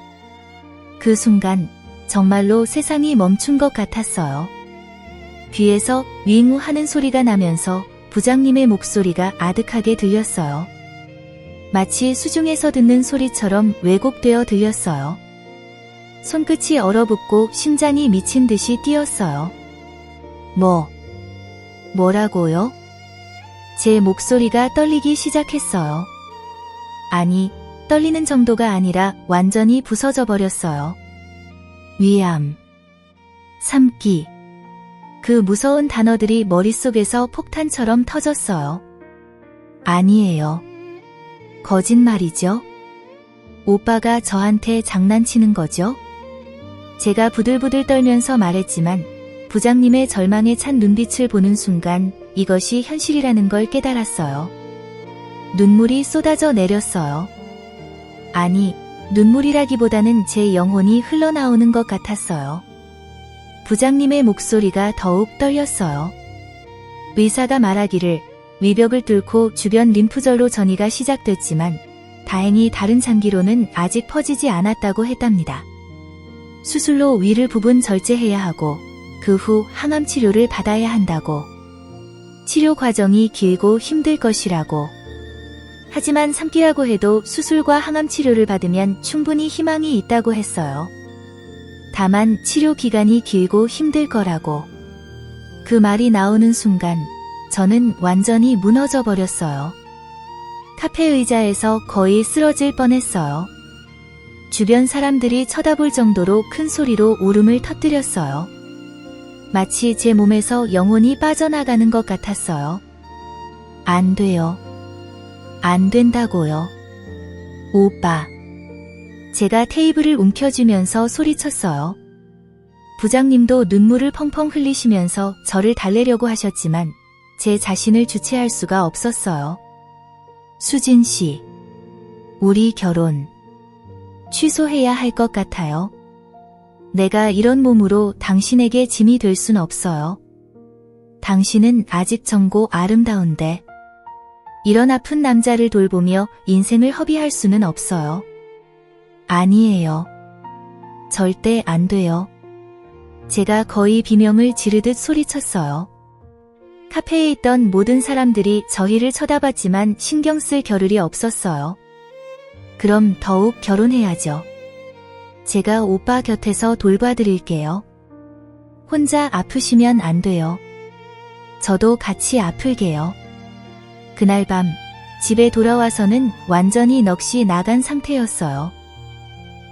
그 순간 정말로 세상이 멈춘 것 같았어요. 귀에서 윙우 하는 소리가 나면서 부장님의 목소리가 아득하게 들렸어요. 마치 수중에서 듣는 소리처럼 왜곡되어 들렸어요. 손끝이 얼어붙고 심장이 미친 듯이 뛰었어요. 뭐라고요? 제 목소리가 떨리기 시작했어요. 아니, 떨리는 정도가 아니라 완전히 부서져 버렸어요. 위암, 3기. 그 무서운 단어들이 머릿속에서 폭탄처럼 터졌어요. 아니에요. 거짓말이죠? 오빠가 저한테 장난치는 거죠? 제가 부들부들 떨면서 말했지만 부장님의 절망에 찬 눈빛을 보는 순간 이것이 현실이라는 걸 깨달았어요. 눈물이 쏟아져 내렸어요. 아니, 눈물이라기보다는 제 영혼이 흘러나오는 것 같았어요. 부장님의 목소리가 더욱 떨렸어요. 의사가 말하기를 위벽을 뚫고 주변 림프절로 전이가 시작됐지만 다행히 다른 장기로는 아직 퍼지지 않았다고 했답니다. 수술로 위를 부분 절제해야 하고 그 후 항암 치료를 받아야 한다고. 치료 과정이 길고 힘들 것이라고. 하지만 3기라고 해도 수술과 항암 치료를 받으면 충분히 희망이 있다고 했어요. 다만 치료 기간이 길고 힘들 거라고. 그 말이 나오는 순간 저는 완전히 무너져 버렸어요. 카페 의자에서 거의 쓰러질 뻔했어요. 주변 사람들이 쳐다볼 정도로 큰 소리로 울음을 터뜨렸어요. 마치 제 몸에서 영혼이 빠져나가는 것 같았어요. 안 돼요. 안 된다고요. 오빠. 제가 테이블을 움켜쥐면서 소리쳤어요. 부장님도 눈물을 펑펑 흘리시면서 저를 달래려고 하셨지만 제 자신을 주체할 수가 없었어요. 수진 씨, 우리 결혼 취소해야 할 것 같아요. 내가 이런 몸으로 당신에게 짐이 될 순 없어요. 당신은 아직 젊고 아름다운데 이런 아픈 남자를 돌보며 인생을 허비할 수는 없어요. 아니에요. 절대 안 돼요. 제가 거의 비명을 지르듯 소리쳤어요. 카페에 있던 모든 사람들이 저희를 쳐다봤지만 신경 쓸 겨를이 없었어요. 그럼 더욱 결혼해야죠. 제가 오빠 곁에서 돌봐드릴게요. 혼자 아프시면 안 돼요. 저도 같이 아플게요. 그날 밤 집에 돌아와서는 완전히 넋이 나간 상태였어요.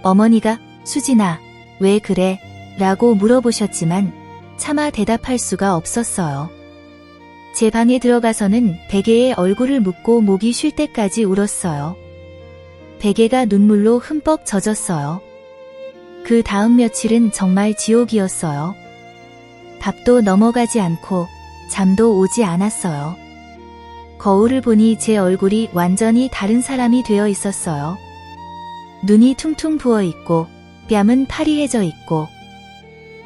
어머니가 수진아, 왜 그래? 라고 물어보셨지만 차마 대답할 수가 없었어요. 제 방에 들어가서는 베개에 얼굴을 묻고 목이 쉴 때까지 울었어요. 베개가 눈물로 흠뻑 젖었어요. 그 다음 며칠은 정말 지옥이었어요. 밥도 넘어가지 않고 잠도 오지 않았어요. 거울을 보니 제 얼굴이 완전히 다른 사람이 되어 있었어요. 눈이 퉁퉁 부어 있고 뺨은 파리해져 있고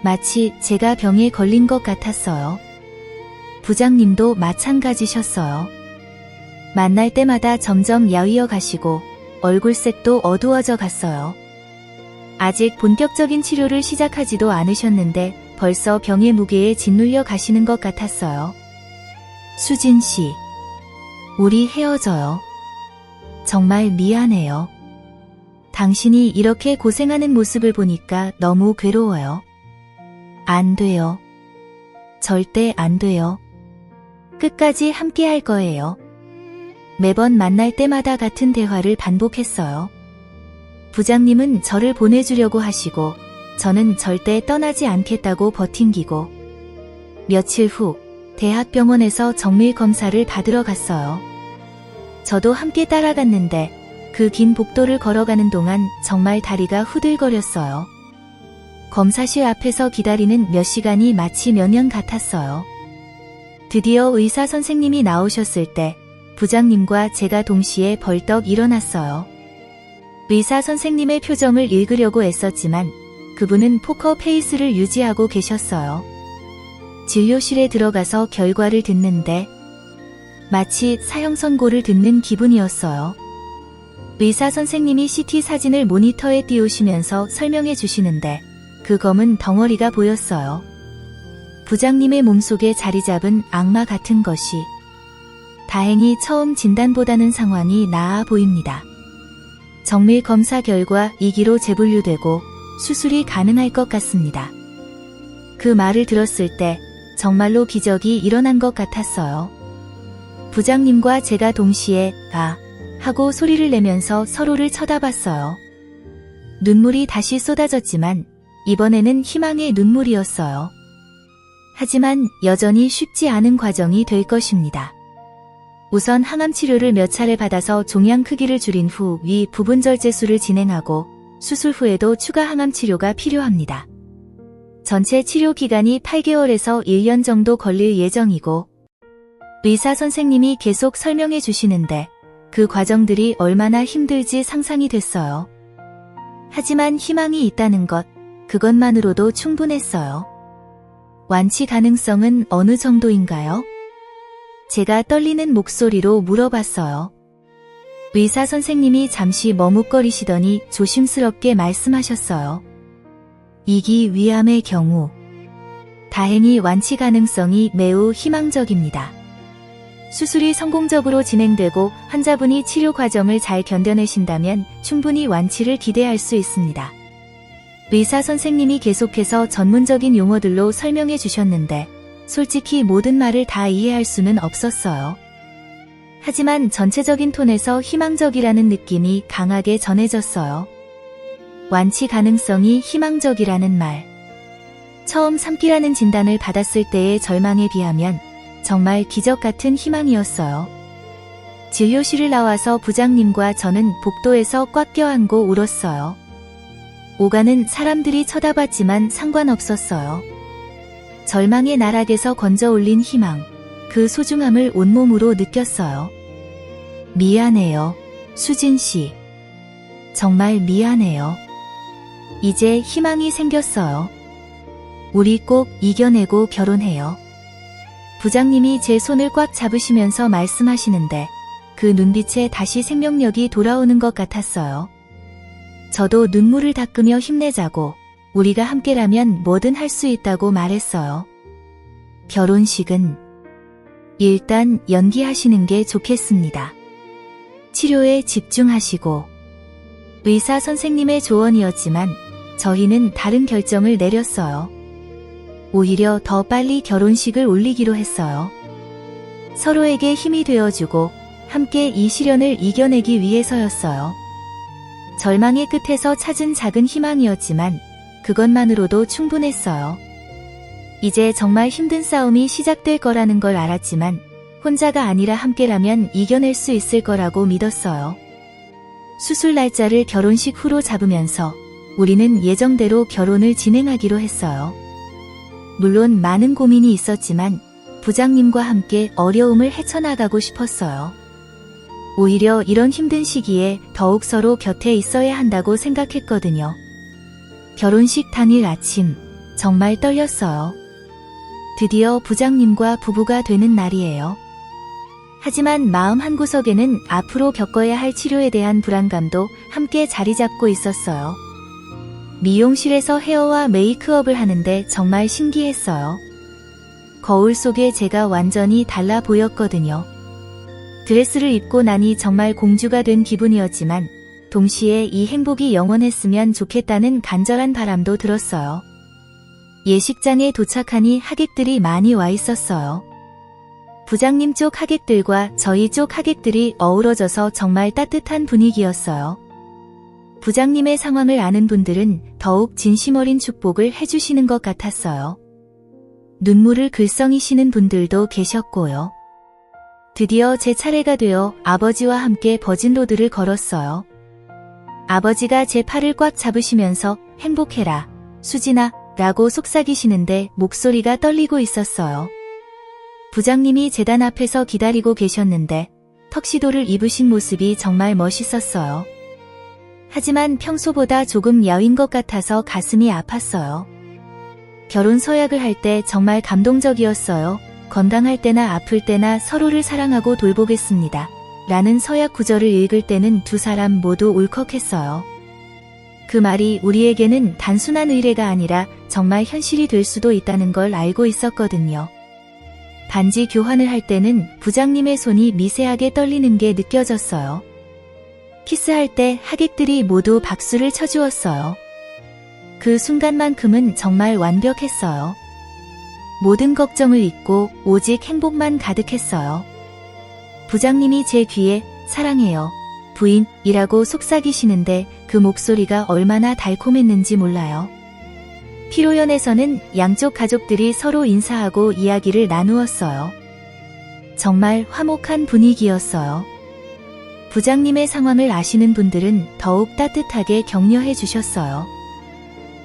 마치 제가 병에 걸린 것 같았어요. 부장님도 마찬가지셨어요. 만날 때마다 점점 야위어 가시고 얼굴색도 어두워져 갔어요. 아직 본격적인 치료를 시작하지도 않으셨는데 벌써 병의 무게에 짓눌려 가시는 것 같았어요. 수진 씨, 우리 헤어져요. 정말 미안해요. 당신이 이렇게 고생하는 모습을 보니까 너무 괴로워요. 안 돼요. 절대 안 돼요. 끝까지 함께 할 거예요. 매번 만날 때마다 같은 대화를 반복했어요. 부장님은 저를 보내주려고 하시고 저는 절대 떠나지 않겠다고 버팅기고 며칠 후 대학병원에서 정밀 검사를 받으러 갔어요. 저도 함께 따라갔는데 그 긴 복도를 걸어가는 동안 정말 다리가 후들거렸어요. 검사실 앞에서 기다리는 몇 시간이 마치 몇 년 같았어요. 드디어 의사 선생님이 나오셨을 때 부장님과 제가 동시에 벌떡 일어났어요. 의사 선생님의 표정을 읽으려고 애썼지만 그분은 포커 페이스를 유지하고 계셨어요. 진료실에 들어가서 결과를 듣는데 마치 사형 선고를 듣는 기분이었어요. 의사 선생님이 CT 사진을 모니터에 띄우시면서 설명해 주시는데 그 검은 덩어리가 보였어요. 부장님의 몸속에 자리 잡은 악마 같은 것이. 다행히 처음 진단보다는 상황이 나아 보입니다. 정밀 검사 결과 2기로 재분류되고 수술이 가능할 것 같습니다. 그 말을 들었을 때 정말로 기적이 일어난 것 같았어요. 부장님과 제가 동시에 아 하고 소리를 내면서 서로를 쳐다봤어요. 눈물이 다시 쏟아졌지만 이번에는 희망의 눈물이었어요. 하지만 여전히 쉽지 않은 과정이 될 것입니다. 우선 항암 치료를 몇 차례 받아서 종양 크기를 줄인 후 위 부분 절제술을 진행하고 수술 후에도 추가 항암 치료가 필요합니다. 전체 치료 기간이 8개월에서 1년 정도 걸릴 예정이고 의사 선생님이 계속 설명해 주시는데 그 과정들이 얼마나 힘들지 상상이 됐어요. 하지만 희망이 있다는 것, 그것만으로도 충분했어요. 완치 가능성은 어느 정도인가요? 제가 떨리는 목소리로 물어봤어요. 의사 선생님이 잠시 머뭇거리시더니 조심스럽게 말씀하셨어요. 2기 위암의 경우 다행히 완치 가능성이 매우 희망적입니다. 수술이 성공적으로 진행되고 환자분이 치료 과정을 잘 견뎌내신다면 충분히 완치를 기대할 수 있습니다. 의사 선생님이 계속해서 전문적인 용어들로 설명해 주셨는데 솔직히 모든 말을 다 이해할 수는 없었어요. 하지만 전체적인 톤에서 희망적이라는 느낌이 강하게 전해졌어요. 완치 가능성이 희망적이라는 말. 처음 3기라는 진단을 받았을 때의 절망에 비하면 정말 기적 같은 희망이었어요. 진료실을 나와서 부장님과 저는 복도에서 꽉 껴안고 울었어요. 오가는 사람들이 쳐다봤지만 상관없었어요. 절망의 나락에서 건져 올린 희망, 그 소중함을 온몸으로 느꼈어요. 미안해요, 수진 씨. 정말 미안해요. 이제 희망이 생겼어요. 우리 꼭 이겨내고 결혼해요. 부장님이 제 손을 꽉 잡으시면서 말씀하시는데 그 눈빛에 다시 생명력이 돌아오는 것 같았어요. 저도 눈물을 닦으며 힘내자고 우리가 함께라면 뭐든 할 수 있다고 말했어요. 결혼식은 일단 연기하시는 게 좋겠습니다. 치료에 집중하시고. 의사 선생님의 조언이었지만 저희는 다른 결정을 내렸어요. 오히려 더 빨리 결혼식을 올리기로 했어요. 서로에게 힘이 되어주고 함께 이 시련을 이겨내기 위해서였어요. 절망의 끝에서 찾은 작은 희망이었지만 그것만으로도 충분했어요. 이제 정말 힘든 싸움이 시작될 거라는 걸 알았지만 혼자가 아니라 함께라면 이겨낼 수 있을 거라고 믿었어요. 수술 날짜를 결혼식 후로 잡으면서 우리는 예정대로 결혼을 진행하기로 했어요. 물론 많은 고민이 있었지만 부장님과 함께 어려움을 헤쳐나가고 싶었어요. 오히려 이런 힘든 시기에 더욱 서로 곁에 있어야 한다고 생각했거든요. 결혼식 당일 아침, 정말 떨렸어요. 드디어 부장님과 부부가 되는 날이에요. 하지만 마음 한구석에는 앞으로 겪어야 할 치료에 대한 불안감도 함께 자리 잡고 있었어요. 미용실에서 헤어와 메이크업을 하는데 정말 신기했어요. 거울 속에 제가 완전히 달라 보였거든요. 드레스를 입고 나니 정말 공주가 된 기분이었지만 동시에 이 행복이 영원했으면 좋겠다는 간절한 바람도 들었어요. 예식장에 도착하니 하객들이 많이 와 있었어요. 부장님 쪽 하객들과 저희 쪽 하객들이 어우러져서 정말 따뜻한 분위기였어요. 부장님의 상황을 아는 분들은 더욱 진심 어린 축복을 해주시는 것 같았어요. 눈물을 글썽이시는 분들도 계셨고요. 드디어 제 차례가 되어 아버지와 함께 버진로드를 걸었어요. 아버지가 제 팔을 꽉 잡으시면서 행복해라, 수진아, 라고 속삭이시는데 목소리가 떨리고 있었어요. 부장님이 제단 앞에서 기다리고 계셨는데 턱시도를 입으신 모습이 정말 멋있었어요. 하지만 평소보다 조금 야윈 것 같아서 가슴이 아팠어요. 결혼 서약을 할 때 정말 감동적이었어요. 건강할 때나 아플 때나 서로를 사랑하고 돌보겠습니다. 라는 서약 구절을 읽을 때는 두 사람 모두 울컥했어요. 그 말이 우리에게는 단순한 의뢰가 아니라 정말 현실이 될 수도 있다는 걸 알고 있었거든요. 반지 교환을 할 때는 부장님의 손이 미세하게 떨리는 게 느껴졌어요. 키스할 때 하객들이 모두 박수를 쳐주었어요. 그 순간만큼은 정말 완벽했어요. 모든 걱정을 잊고 오직 행복만 가득했어요. 부장님이 제 귀에 사랑해요, 부인이라고 속삭이시는데 그 목소리가 얼마나 달콤했는지 몰라요. 피로연에서는 양쪽 가족들이 서로 인사하고 이야기를 나누었어요. 정말 화목한 분위기였어요. 부장님의 상황을 아시는 분들은 더욱 따뜻하게 격려해 주셨어요.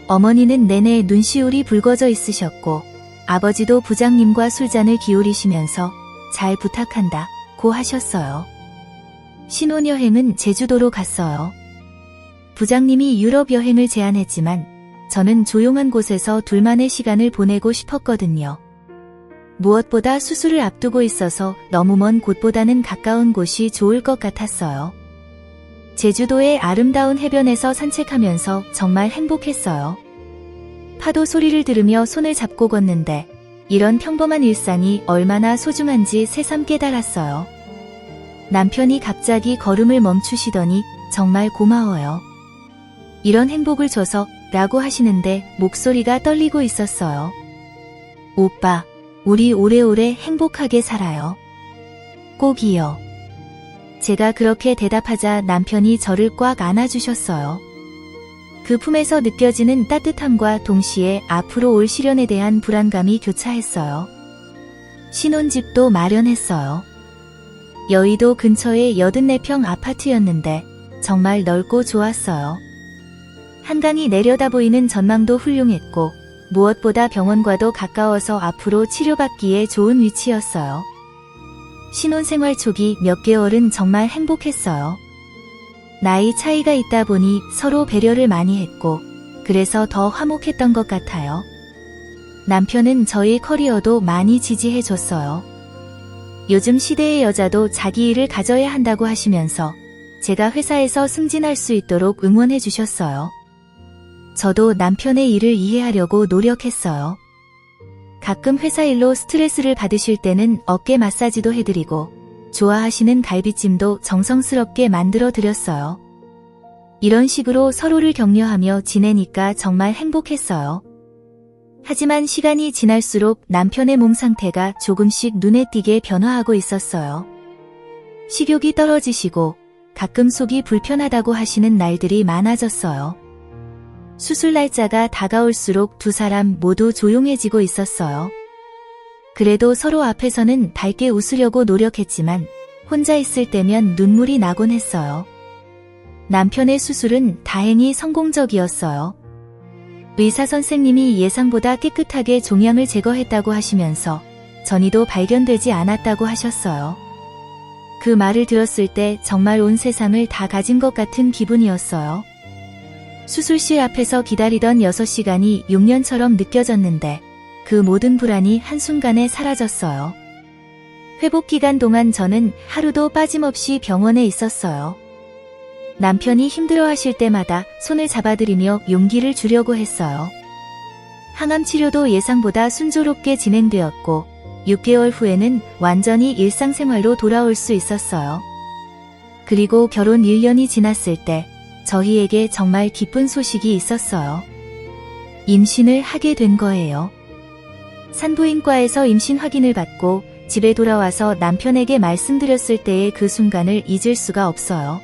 어머니는 내내 눈시울이 붉어져 있으셨고 아버지도 부장님과 술잔을 기울이시면서 잘 부탁한다 고 하셨어요. 신혼여행은 제주도로 갔어요. 부장님이 유럽 여행을 제안했지만 저는 조용한 곳에서 둘만의 시간을 보내고 싶었거든요. 무엇보다 수술을 앞두고 있어서 너무 먼 곳보다는 가까운 곳이 좋을 것 같았어요. 제주도의 아름다운 해변에서 산책하면서 정말 행복했어요. 파도 소리를 들으며 손을 잡고 걷는데 이런 평범한 일상이 얼마나 소중한지 새삼 깨달았어요. 남편이 갑자기 걸음을 멈추시더니 정말 고마워요. 이런 행복을 줘서 라고 하시는데 목소리가 떨리고 있었어요. 오빠, 우리 오래오래 행복하게 살아요. 꼭이요. 제가 그렇게 대답하자 남편이 저를 꽉 안아주셨어요. 그 품에서 느껴지는 따뜻함과 동시에 앞으로 올 시련에 대한 불안감이 교차했어요. 신혼집도 마련했어요. 여의도 근처의 84평 아파트였는데 정말 넓고 좋았어요. 한강이 내려다보이는 전망도 훌륭했고 무엇보다 병원과도 가까워서 앞으로 치료받기에 좋은 위치였어요. 신혼생활 초기 몇 개월은 정말 행복했어요. 나이 차이가 있다 보니 서로 배려를 많이 했고 그래서 더 화목했던 것 같아요. 남편은 저희 커리어도 많이 지지해줬어요. 요즘 시대의 여자도 자기 일을 가져야 한다고 하시면서 제가 회사에서 승진할 수 있도록 응원해 주셨어요. 저도 남편의 일을 이해하려고 노력했어요. 가끔 회사 일로 스트레스를 받으실 때는 어깨 마사지도 해드리고 좋아하시는 갈비찜도 정성스럽게 만들어 드렸어요. 이런 식으로 서로를 격려하며 지내니까 정말 행복했어요. 하지만 시간이 지날수록 남편의 몸 상태가 조금씩 눈에 띄게 변화하고 있었어요. 식욕이 떨어지시고 가끔 속이 불편하다고 하시는 날들이 많아졌어요. 수술 날짜가 다가올수록 두 사람 모두 조용해지고 있었어요. 그래도 서로 앞에서는 밝게 웃으려고 노력했지만 혼자 있을 때면 눈물이 나곤 했어요. 남편의 수술은 다행히 성공적이었어요. 의사 선생님이 예상보다 깨끗하게 종양을 제거했다고 하시면서 전이도 발견되지 않았다고 하셨어요. 그 말을 들었을 때 정말 온 세상을 다 가진 것 같은 기분이었어요. 수술실 앞에서 기다리던 6시간이 6년처럼 느껴졌는데 그 모든 불안이 한순간에 사라졌어요. 회복 기간 동안 저는 하루도 빠짐없이 병원에 있었어요. 남편이 힘들어하실 때마다 손을 잡아드리며 용기를 주려고 했어요. 항암 치료도 예상보다 순조롭게 진행되었고 6개월 후에는 완전히 일상생활로 돌아올 수 있었어요. 그리고 결혼 1년이 지났을 때 저희에게 정말 기쁜 소식이 있었어요. 임신을 하게 된 거예요. 산부인과에서 임신 확인을 받고 집에 돌아와서 남편에게 말씀드렸을 때의 그 순간을 잊을 수가 없어요.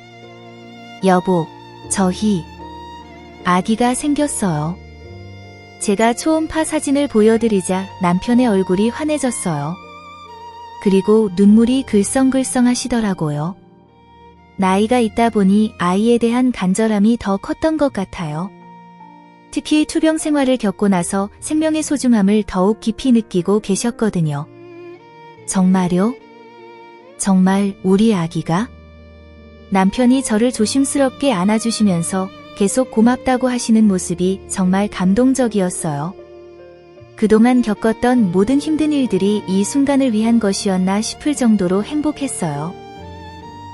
여보, 저희 아기가 생겼어요. 제가 초음파 사진을 보여드리자 남편의 얼굴이 환해졌어요. 그리고 눈물이 글썽글썽 하시더라고요. 나이가 있다 보니 아이에 대한 간절함이 더 컸던 것 같아요. 특히 투병 생활을 겪고 나서 생명의 소중함을 더욱 깊이 느끼고 계셨거든요. 정말요? 정말 우리 아기가? 남편이 저를 조심스럽게 안아주시면서 계속 고맙다고 하시는 모습이 정말 감동적이었어요. 그동안 겪었던 모든 힘든 일들이 이 순간을 위한 것이었나 싶을 정도로 행복했어요.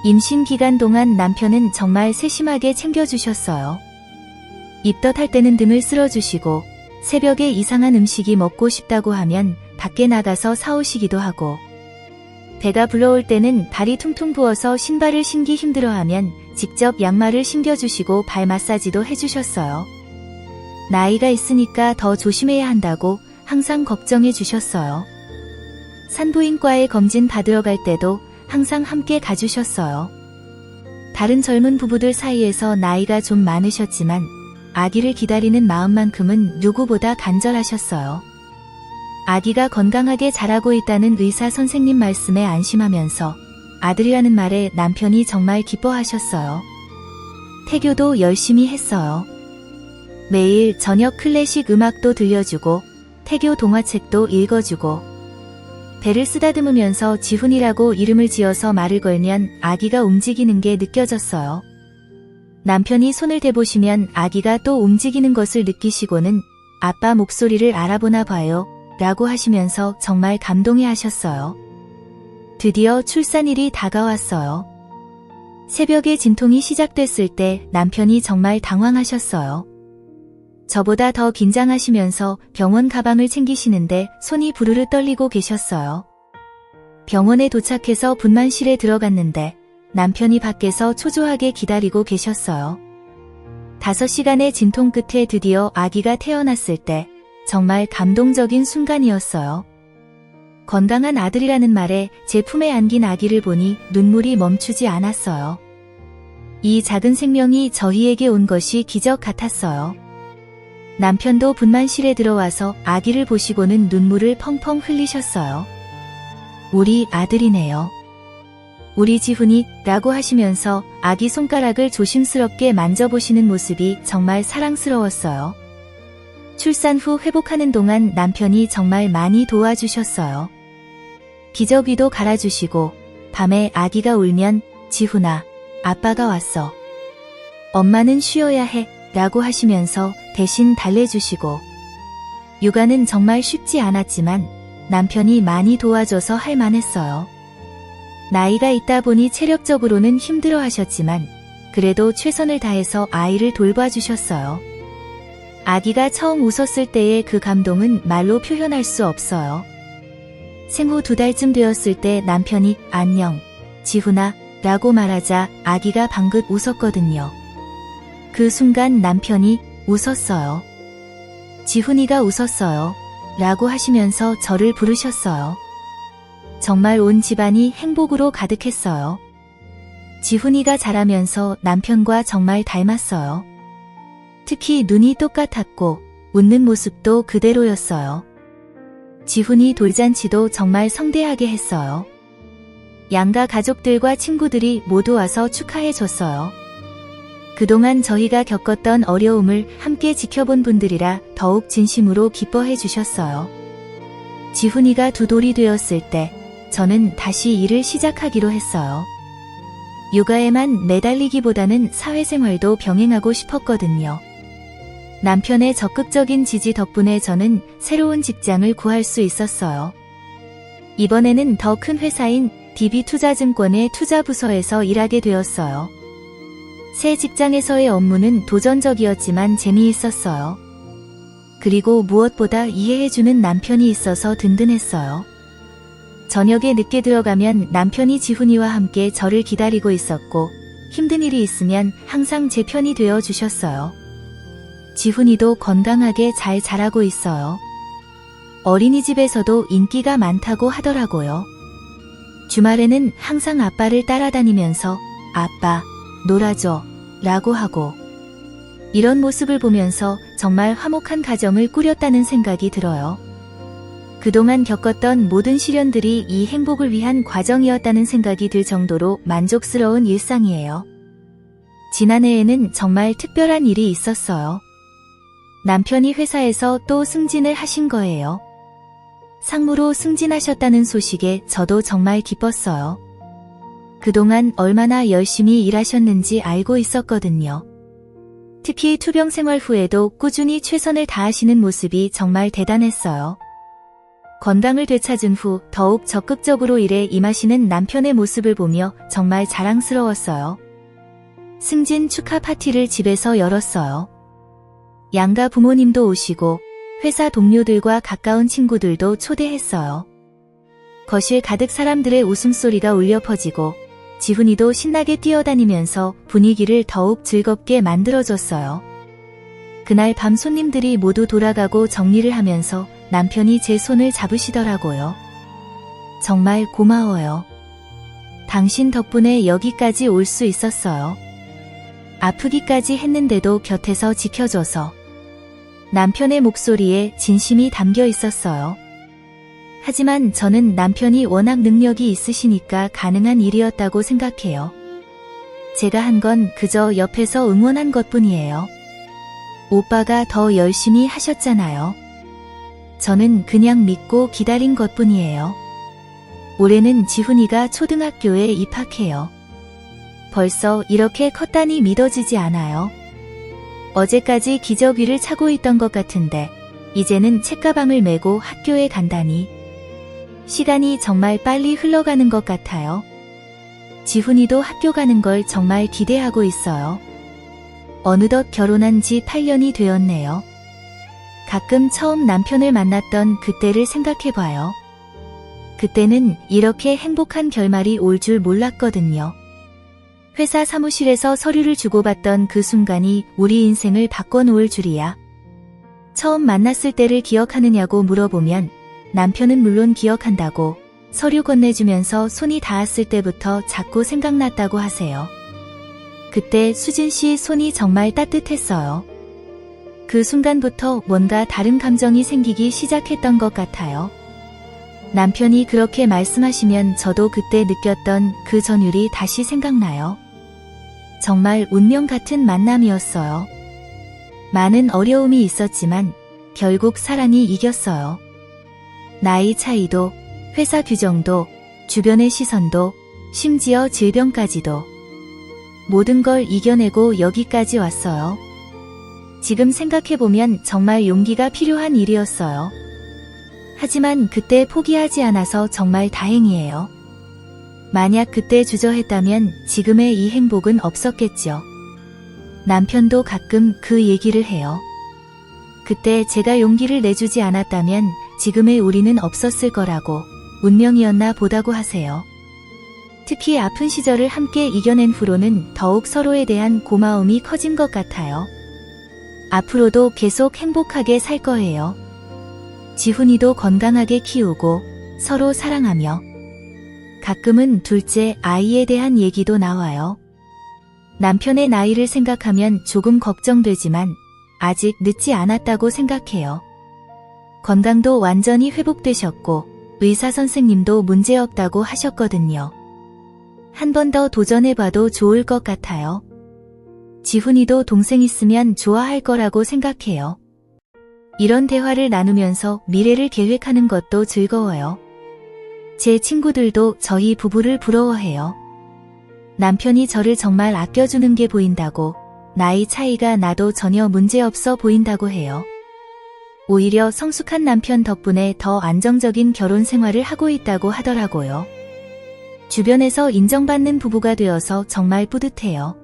임신 기간 동안 남편은 정말 세심하게 챙겨주셨어요. 입덧할 때는 등을 쓸어주시고 새벽에 이상한 음식이 먹고 싶다고 하면 밖에 나가서 사오시기도 하고 배가 불러올 때는 다리 퉁퉁 부어서 신발을 신기 힘들어하면 직접 양말을 신겨주시고 발 마사지도 해주셨어요. 나이가 있으니까 더 조심해야 한다고 항상 걱정해 주셨어요. 산부인과에 검진 받으러 갈 때도 항상 함께 가주셨어요. 다른 젊은 부부들 사이에서 나이가 좀 많으셨지만 아기를 기다리는 마음만큼은 누구보다 간절하셨어요. 아기가 건강하게 자라고 있다는 의사 선생님 말씀에 안심하면서 아들이라는 말에 남편이 정말 기뻐하셨어요. 태교도 열심히 했어요. 매일 저녁 클래식 음악도 들려주고 태교 동화책도 읽어주고 배를 쓰다듬으면서 지훈이라고 이름을 지어서 말을 걸면 아기가 움직이는 게 느껴졌어요. 남편이 손을 대보시면 아기가 또 움직이는 것을 느끼시고는 아빠 목소리를 알아보나 봐요 라고 하시면서 정말 감동해 하셨어요. 드디어 출산일이 다가왔어요. 새벽에 진통이 시작됐을 때 남편이 정말 당황하셨어요. 저보다 더 긴장하시면서 병원 가방을 챙기시는데 손이 부르르 떨리고 계셨어요. 병원에 도착해서 분만실에 들어갔는데 남편이 밖에서 초조하게 기다리고 계셨어요. 5시간의 진통 끝에 드디어 아기가 태어났을 때 정말 감동적인 순간이었어요. 건강한 아들이라는 말에 제 품에 안긴 아기를 보니 눈물이 멈추지 않았어요. 이 작은 생명이 저희에게 온 것이 기적 같았어요. 남편도 분만실에 들어와서 아기를 보시고는 눈물을 펑펑 흘리셨어요. 우리 아들이네요. 우리 지훈이 라고 하시면서 아기 손가락을 조심스럽게 만져보시는 모습이 정말 사랑스러웠어요. 출산 후 회복하는 동안 남편이 정말 많이 도와주셨어요. 기저귀도 갈아주시고 밤에 아기가 울면 지훈아, 아빠가 왔어. 엄마는 쉬어야 해 라고 하시면서 대신 달래주시고 육아는 정말 쉽지 않았지만 남편이 많이 도와줘서 할 만했어요. 나이가 있다 보니 체력적으로는 힘들어 하셨지만 그래도 최선을 다해서 아이를 돌봐주셨어요. 아기가 처음 웃었을 때의 그 감동은 말로 표현할 수 없어요. 생후 2달쯤 되었을 때 남편이 안녕, 지훈아 라고 말하자 아기가 방긋 웃었거든요. 그 순간 남편이 웃었어요. 지훈이가 웃었어요. 라고 하시면서 저를 부르셨어요. 정말 온 집안이 행복으로 가득했어요. 지훈이가 자라면서 남편과 정말 닮았어요. 특히 눈이 똑같았고 웃는 모습도 그대로였어요. 지훈이 돌잔치도 정말 성대하게 했어요. 양가 가족들과 친구들이 모두 와서 축하해줬어요. 그동안 저희가 겪었던 어려움을 함께 지켜본 분들이라 더욱 진심으로 기뻐해 주셨어요. 지훈이가 2돌이 되었을 때 저는 다시 일을 시작하기로 했어요. 육아에만 매달리기보다는 사회생활도 병행하고 싶었거든요. 남편의 적극적인 지지 덕분에 저는 새로운 직장을 구할 수 있었어요. 이번에는 더 큰 회사인 DB투자증권의 투자부서에서 일하게 되었어요. 새 직장에서의 업무는 도전적이었지만 재미있었어요. 그리고 무엇보다 이해해주는 남편이 있어서 든든했어요. 저녁에 늦게 들어가면 남편이 지훈이와 함께 저를 기다리고 있었고 힘든 일이 있으면 항상 제 편이 되어 주셨어요. 지훈이도 건강하게 잘 자라고 있어요. 어린이집에서도 인기가 많다고 하더라고요. 주말에는 항상 아빠를 따라다니면서 아빠, 놀아줘 라고 하고 이런 모습을 보면서 정말 화목한 가정을 꾸렸다는 생각이 들어요. 그동안 겪었던 모든 시련들이 이 행복을 위한 과정이었다는 생각이 들 정도로 만족스러운 일상이에요. 지난해에는 정말 특별한 일이 있었어요. 남편이 회사에서 또 승진을 하신 거예요. 상무로 승진하셨다는 소식에 저도 정말 기뻤어요. 그동안 얼마나 열심히 일하셨는지 알고 있었거든요. 특히 투병 생활 후에도 꾸준히 최선을 다하시는 모습이 정말 대단했어요. 건강을 되찾은 후 더욱 적극적으로 일에 임하시는 남편의 모습을 보며 정말 자랑스러웠어요. 승진 축하 파티를 집에서 열었어요. 양가 부모님도 오시고 회사 동료들과 가까운 친구들도 초대했어요. 거실 가득 사람들의 웃음소리가 울려 퍼지고 지훈이도 신나게 뛰어다니면서 분위기를 더욱 즐겁게 만들어줬어요. 그날 밤 손님들이 모두 돌아가고 정리를 하면서 남편이 제 손을 잡으시더라고요. 정말 고마워요. 당신 덕분에 여기까지 올 수 있었어요. 아프기까지 했는데도 곁에서 지켜줘서. 남편의 목소리에 진심이 담겨 있었어요. 하지만 저는 남편이 워낙 능력이 있으시니까 가능한 일이었다고 생각해요. 제가 한 건 그저 옆에서 응원한 것뿐이에요. 오빠가 더 열심히 하셨잖아요. 저는 그냥 믿고 기다린 것뿐이에요. 올해는 지훈이가 초등학교에 입학해요. 벌써 이렇게 컸다니 믿어지지 않아요. 어제까지 기저귀를 차고 있던 것 같은데 이제는 책가방을 메고 학교에 간다니. 시간이 정말 빨리 흘러가는 것 같아요. 지훈이도 학교 가는 걸 정말 기대하고 있어요. 어느덧 결혼한 지 8년이 되었네요. 가끔 처음 남편을 만났던 그때를 생각해봐요. 그때는 이렇게 행복한 결말이 올 줄 몰랐거든요. 회사 사무실에서 서류를 주고받던 그 순간이 우리 인생을 바꿔놓을 줄이야. 처음 만났을 때를 기억하느냐고 물어보면 남편은 물론 기억한다고 서류 건네주면서 손이 닿았을 때부터 자꾸 생각났다고 하세요. 그때 수진 씨 손이 정말 따뜻했어요. 그 순간부터 뭔가 다른 감정이 생기기 시작했던 것 같아요. 남편이 그렇게 말씀하시면 저도 그때 느꼈던 그 전율이 다시 생각나요. 정말 운명 같은 만남이었어요. 많은 어려움이 있었지만 결국 사랑이 이겼어요. 나이 차이도, 회사 규정도, 주변의 시선도, 심지어 질병까지도. 모든 걸 이겨내고 여기까지 왔어요. 지금 생각해보면 정말 용기가 필요한 일이었어요. 하지만 그때 포기하지 않아서 정말 다행이에요. 만약 그때 주저했다면 지금의 이 행복은 없었겠죠. 남편도 가끔 그 얘기를 해요. 그때 제가 용기를 내주지 않았다면 지금의 우리는 없었을 거라고, 운명이었나 보다고 하세요. 특히 아픈 시절을 함께 이겨낸 후로는 더욱 서로에 대한 고마움이 커진 것 같아요. 앞으로도 계속 행복하게 살 거예요. 지훈이도 건강하게 키우고 서로 사랑하며. 가끔은 둘째 아이에 대한 얘기도 나와요. 남편의 나이를 생각하면 조금 걱정되지만 아직 늦지 않았다고 생각해요. 건강도 완전히 회복되셨고 의사 선생님도 문제없다고 하셨거든요. 한 번 더 도전해봐도 좋을 것 같아요. 지훈이도 동생 있으면 좋아할 거라고 생각해요. 이런 대화를 나누면서 미래를 계획하는 것도 즐거워요. 제 친구들도 저희 부부를 부러워해요. 남편이 저를 정말 아껴주는 게 보인다고, 나이 차이가 나도 전혀 문제없어 보인다고 해요. 오히려 성숙한 남편 덕분에 더 안정적인 결혼 생활을 하고 있다고 하더라고요. 주변에서 인정받는 부부가 되어서 정말 뿌듯해요.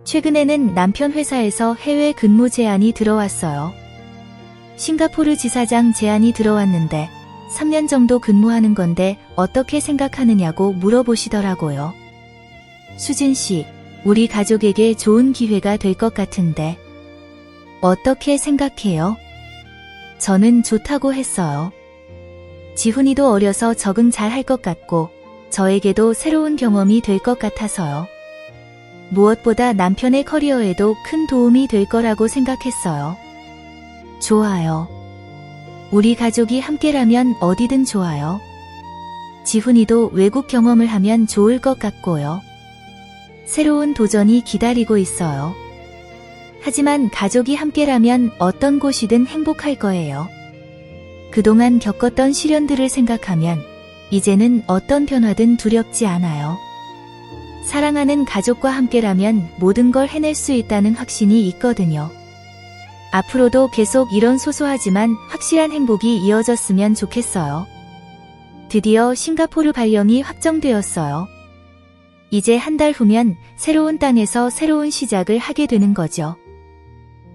최근에는 남편 회사에서 해외 근무 제안이 들어왔어요. 싱가포르 지사장 제안이 들어왔는데 3년 정도 근무하는 건데 어떻게 생각하느냐고 물어보시더라고요. 수진 씨, 우리 가족에게 좋은 기회가 될 것 같은데 어떻게 생각해요? 저는 좋다고 했어요. 지훈이도 어려서 적응 잘 할 것 같고 저에게도 새로운 경험이 될 것 같아서요. 무엇보다 남편의 커리어에도 큰 도움이 될 거라고 생각했어요. 좋아요. 우리 가족이 함께라면 어디든 좋아요. 지훈이도 외국 경험을 하면 좋을 것 같고요. 새로운 도전이 기다리고 있어요. 하지만 가족이 함께라면 어떤 곳이든 행복할 거예요. 그동안 겪었던 시련들을 생각하면 이제는 어떤 변화든 두렵지 않아요. 사랑하는 가족과 함께라면 모든 걸 해낼 수 있다는 확신이 있거든요. 앞으로도 계속 이런 소소하지만 확실한 행복이 이어졌으면 좋겠어요. 드디어 싱가포르 발령이 확정되었어요. 이제 한 달 후면 새로운 땅에서 새로운 시작을 하게 되는 거죠.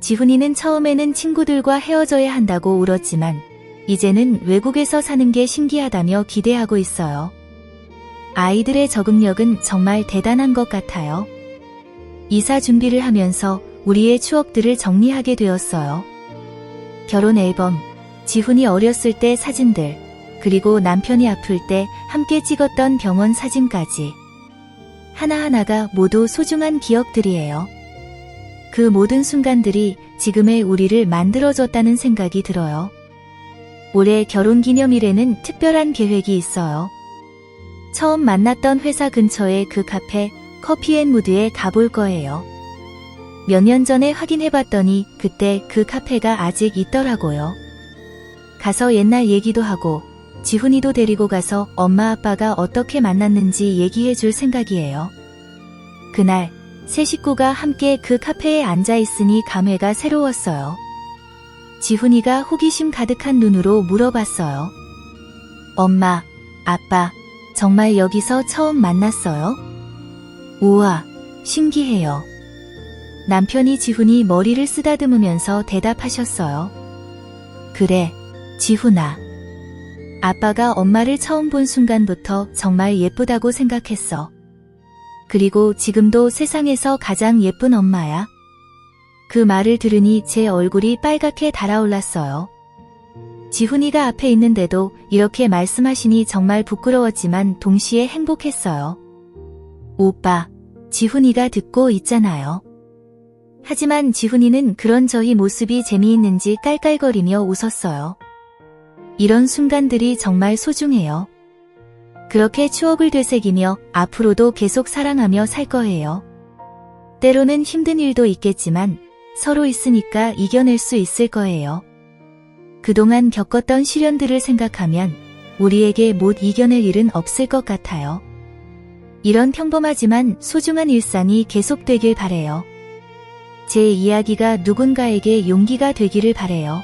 지훈이는 처음에는 친구들과 헤어져야 한다고 울었지만 이제는 외국에서 사는 게 신기하다며 기대하고 있어요. 아이들의 적응력은 정말 대단한 것 같아요. 이사 준비를 하면서 우리의 추억들을 정리하게 되었어요. 결혼 앨범, 지훈이 어렸을 때 사진들, 그리고 남편이 아플 때 함께 찍었던 병원 사진까지. 하나하나가 모두 소중한 기억들이에요. 그 모든 순간들이 지금의 우리를 만들어줬다는 생각이 들어요. 올해 결혼기념일에는 특별한 계획이 있어요. 처음 만났던 회사 근처의 그 카페 커피앤무드에 가볼 거예요. 몇 년 전에 확인해봤더니 그때 그 카페가 아직 있더라고요. 가서 옛날 얘기도 하고 지훈이도 데리고 가서 엄마 아빠가 어떻게 만났는지 얘기해줄 생각이에요. 그날 세 식구가 함께 그 카페에 앉아있으니 감회가 새로웠어요. 지훈이가 호기심 가득한 눈으로 물어봤어요. 엄마, 아빠, 정말 여기서 처음 만났어요? 우와, 신기해요. 남편이 지훈이 머리를 쓰다듬으면서 대답하셨어요. 그래, 지훈아. 아빠가 엄마를 처음 본 순간부터 정말 예쁘다고 생각했어. 그리고 지금도 세상에서 가장 예쁜 엄마야. 그 말을 들으니 제 얼굴이 빨갛게 달아올랐어요. 지훈이가 앞에 있는데도 이렇게 말씀하시니 정말 부끄러웠지만 동시에 행복했어요. 오빠, 지훈이가 듣고 있잖아요. 하지만 지훈이는 그런 저희 모습이 재미있는지 깔깔거리며 웃었어요. 이런 순간들이 정말 소중해요. 그렇게 추억을 되새기며 앞으로도 계속 사랑하며 살 거예요. 때로는 힘든 일도 있겠지만 서로 있으니까 이겨낼 수 있을 거예요. 그동안 겪었던 시련들을 생각하면 우리에게 못 이겨낼 일은 없을 것 같아요. 이런 평범하지만 소중한 일상이 계속되길 바래요. 제 이야기가 누군가에게 용기가 되기를 바래요.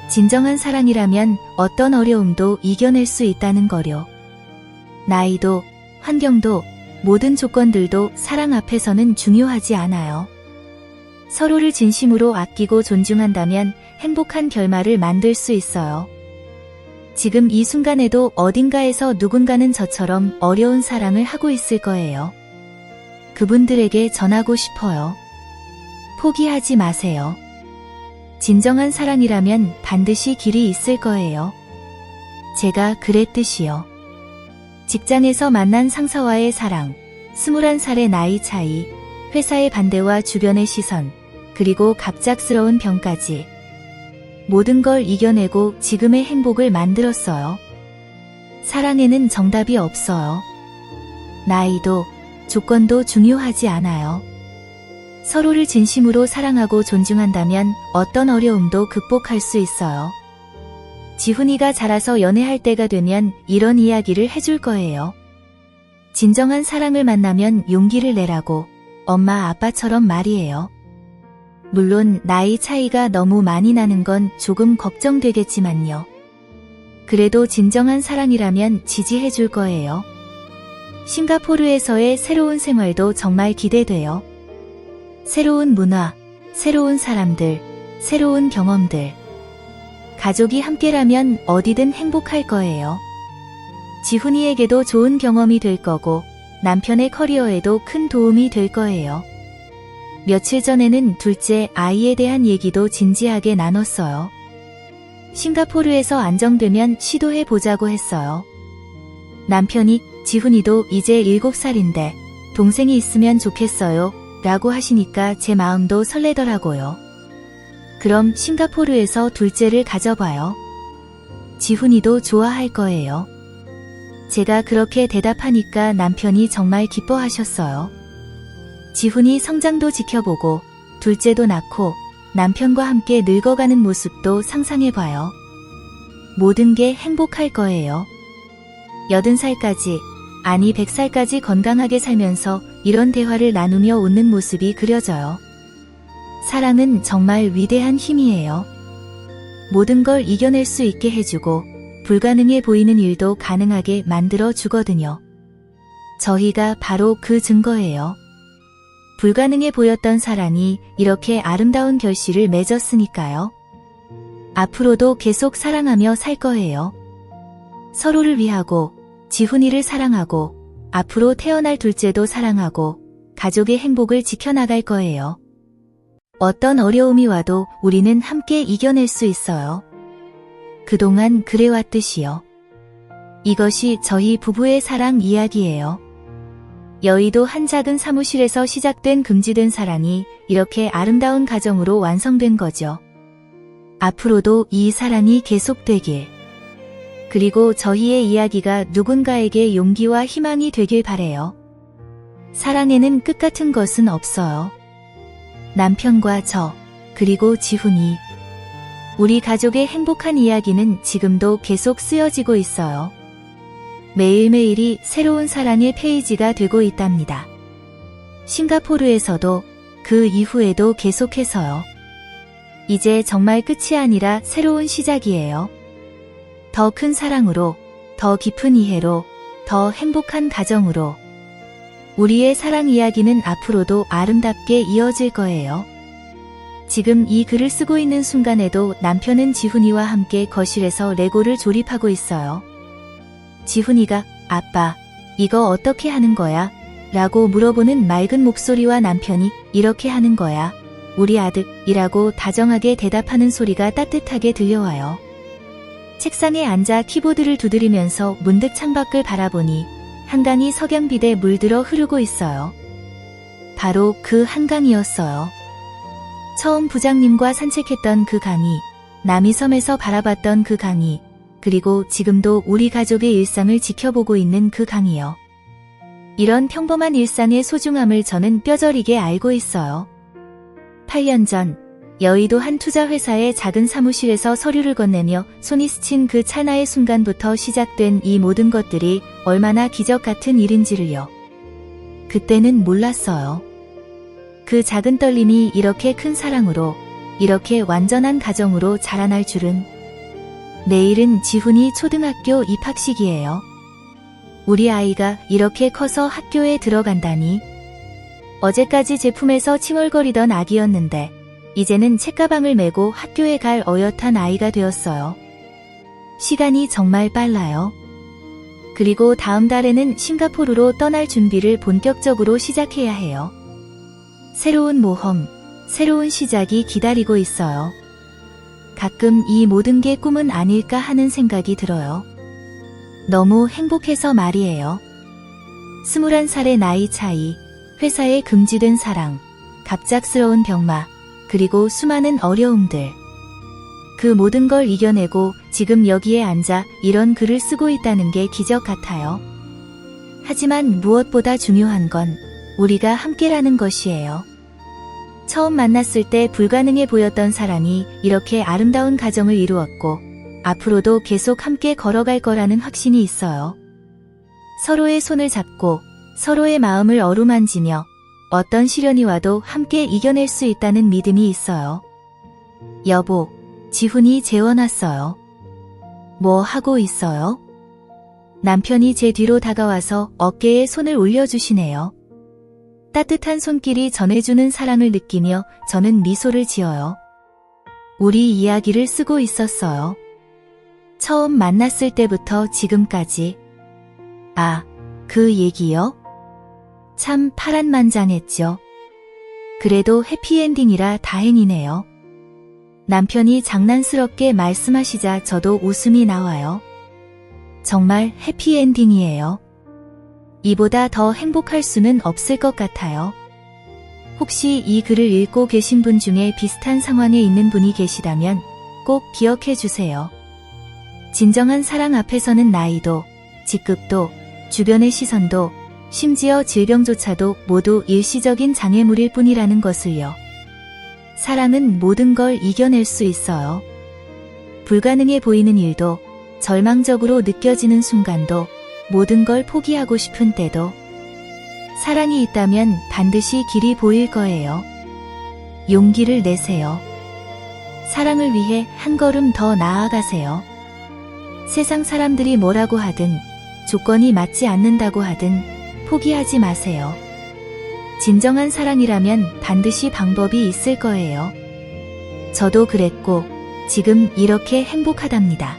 진정한 사랑이라면 어떤 어려움도 이겨낼 수 있다는 거요. 나이도, 환경도, 모든 조건들도 사랑 앞에서는 중요하지 않아요. 서로를 진심으로 아끼고 존중한다면 행복한 결말을 만들 수 있어요. 지금 이 순간에도 어딘가에서 누군가는 저처럼 어려운 사랑을 하고 있을 거예요. 그분들에게 전하고 싶어요. 포기하지 마세요. 진정한 사랑이라면 반드시 길이 있을 거예요. 제가 그랬듯이요. 직장에서 만난 상사와의 사랑, 21살의 나이 차이, 회사의 반대와 주변의 시선, 그리고 갑작스러운 병까지. 모든 걸 이겨내고 지금의 행복을 만들었어요. 사랑에는 정답이 없어요. 나이도, 조건도 중요하지 않아요. 서로를 진심으로 사랑하고 존중한다면 어떤 어려움도 극복할 수 있어요. 지훈이가 자라서 연애할 때가 되면 이런 이야기를 해줄 거예요. 진정한 사랑을 만나면 용기를 내라고 엄마 아빠처럼 말이에요. 물론 나이 차이가 너무 많이 나는 건 조금 걱정되겠지만요. 그래도 진정한 사랑이라면 지지해 줄 거예요. 싱가포르에서의 새로운 생활도 정말 기대돼요. 새로운 문화, 새로운 사람들, 새로운 경험들. 가족이 함께라면 어디든 행복할 거예요. 지훈이에게도 좋은 경험이 될 거고 남편의 커리어에도 큰 도움이 될 거예요. 며칠 전에는 둘째 아이에 대한 얘기도 진지하게 나눴어요. 싱가포르에서 안정되면 시도해 보자고 했어요. 남편이 지훈이도 이제 7살인데 동생이 있으면 좋겠어요 라고 하시니까 제 마음도 설레더라고요. 그럼 싱가포르에서 둘째를 가져봐요. 지훈이도 좋아할 거예요. 제가 그렇게 대답하니까 남편이 정말 기뻐하셨어요. 지훈이 성장도 지켜보고 둘째도 낳고 남편과 함께 늙어가는 모습도 상상해봐요. 모든 게 행복할 거예요. 80살까지, 아니 100살까지 건강하게 살면서 이런 대화를 나누며 웃는 모습이 그려져요. 사랑은 정말 위대한 힘이에요. 모든 걸 이겨낼 수 있게 해주고 불가능해 보이는 일도 가능하게 만들어 주거든요. 저희가 바로 그 증거예요. 불가능해 보였던 사랑이 이렇게 아름다운 결실을 맺었으니까요. 앞으로도 계속 사랑하며 살 거예요. 서로를 위하고, 지훈이를 사랑하고, 앞으로 태어날 둘째도 사랑하고, 가족의 행복을 지켜나갈 거예요. 어떤 어려움이 와도 우리는 함께 이겨낼 수 있어요. 그동안 그래왔듯이요. 이것이 저희 부부의 사랑 이야기예요. 여의도 한 작은 사무실에서 시작된 금지된 사랑이 이렇게 아름다운 가정으로 완성된 거죠. 앞으로도 이 사랑이 계속되길. 그리고 저희의 이야기가 누군가에게 용기와 희망이 되길 바래요. 사랑에는 끝 같은 것은 없어요. 남편과 저, 그리고 지훈이. 우리 가족의 행복한 이야기는 지금도 계속 쓰여지고 있어요. 매일매일이 새로운 사랑의 페이지가 되고 있답니다. 싱가포르에서도 그 이후에도 계속해서요. 이제 정말 끝이 아니라 새로운 시작이에요. 더 큰 사랑으로, 더 깊은 이해로, 더 행복한 가정으로. 우리의 사랑 이야기는 앞으로도 아름답게 이어질 거예요. 지금 이 글을 쓰고 있는 순간에도 남편은 지훈이와 함께 거실에서 레고를 조립하고 있어요. 지훈이가 아빠, 이거 어떻게 하는 거야? 라고 물어보는 맑은 목소리와 남편이 이렇게 하는 거야. 우리 아들이라고 다정하게 대답하는 소리가 따뜻하게 들려와요. 책상에 앉아 키보드를 두드리면서 문득 창밖을 바라보니 한강이 석양빛에 물들어 흐르고 있어요. 바로 그 한강이었어요. 처음 부장님과 산책했던 그 강이, 남이섬에서 바라봤던 그 강이, 그리고 지금도 우리 가족의 일상을 지켜보고 있는 그 강이요. 이런 평범한 일상의 소중함을 저는 뼈저리게 알고 있어요. 8년 전 여의도 한 투자회사의 작은 사무실에서 서류를 건네며 손이 스친 그 찰나의 순간부터 시작된 이 모든 것들이 얼마나 기적 같은 일인지를요. 그때는 몰랐어요. 그 작은 떨림이 이렇게 큰 사랑으로, 이렇게 완전한 가정으로 자라날 줄은. 내일은 지훈이 초등학교 입학식이에요. 우리 아이가 이렇게 커서 학교에 들어간다니. 어제까지 제품에서 칭얼거리던 아기였는데 이제는 책가방을 메고 학교에 갈 어엿한 아이가 되었어요. 시간이 정말 빨라요. 그리고 다음 달에는 싱가포르로 떠날 준비를 본격적으로 시작해야 해요. 새로운 모험, 새로운 시작이 기다리고 있어요. 가끔 이 모든 게 꿈은 아닐까 하는 생각이 들어요. 너무 행복해서 말이에요. 21살의 나이 차이, 회사에 금지된 사랑, 갑작스러운 병마, 그리고 수많은 어려움들. 그 모든 걸 이겨내고 지금 여기에 앉아 이런 글을 쓰고 있다는 게 기적 같아요. 하지만 무엇보다 중요한 건 우리가 함께라는 것이에요. 처음 만났을 때 불가능해 보였던 사랑이 이렇게 아름다운 가정을 이루었고 앞으로도 계속 함께 걸어갈 거라는 확신이 있어요. 서로의 손을 잡고 서로의 마음을 어루만지며 어떤 시련이 와도 함께 이겨낼 수 있다는 믿음이 있어요. 여보, 지훈이 재워놨어요. 뭐 하고 있어요? 남편이 제 뒤로 다가와서 어깨에 손을 올려주시네요. 따뜻한 손길이 전해주는 사랑을 느끼며 저는 미소를 지어요. 우리 이야기를 쓰고 있었어요. 처음 만났을 때부터 지금까지. 아, 그 얘기요? 참 파란만장했죠. 그래도 해피엔딩이라 다행이네요. 남편이 장난스럽게 말씀하시자 저도 웃음이 나와요. 정말 해피엔딩이에요. 이보다 더 행복할 수는 없을 것 같아요. 혹시 이 글을 읽고 계신 분 중에 비슷한 상황에 있는 분이 계시다면 꼭 기억해 주세요. 진정한 사랑 앞에서는 나이도, 직급도, 주변의 시선도, 심지어 질병조차도 모두 일시적인 장애물일 뿐이라는 것을요. 사랑은 모든 걸 이겨낼 수 있어요. 불가능해 보이는 일도, 절망적으로 느껴지는 순간도, 모든 걸 포기하고 싶은 때도, 사랑이 있다면 반드시 길이 보일 거예요. 용기를 내세요. 사랑을 위해 한 걸음 더 나아가세요. 세상 사람들이 뭐라고 하든, 조건이 맞지 않는다고 하든 포기하지 마세요. 진정한 사랑이라면 반드시 방법이 있을 거예요. 저도 그랬고 지금 이렇게 행복하답니다.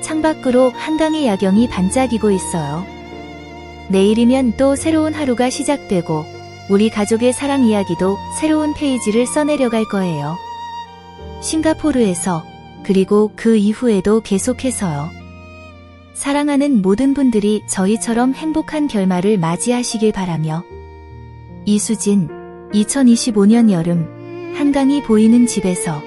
창밖으로 한강의 야경이 반짝이고 있어요. 내일이면 또 새로운 하루가 시작되고 우리 가족의 사랑 이야기도 새로운 페이지를 써내려갈 거예요. 싱가포르에서 그리고 그 이후에도 계속해서요. 사랑하는 모든 분들이 저희처럼 행복한 결말을 맞이하시길 바라며 이수진 2025년 여름 한강이 보이는 집에서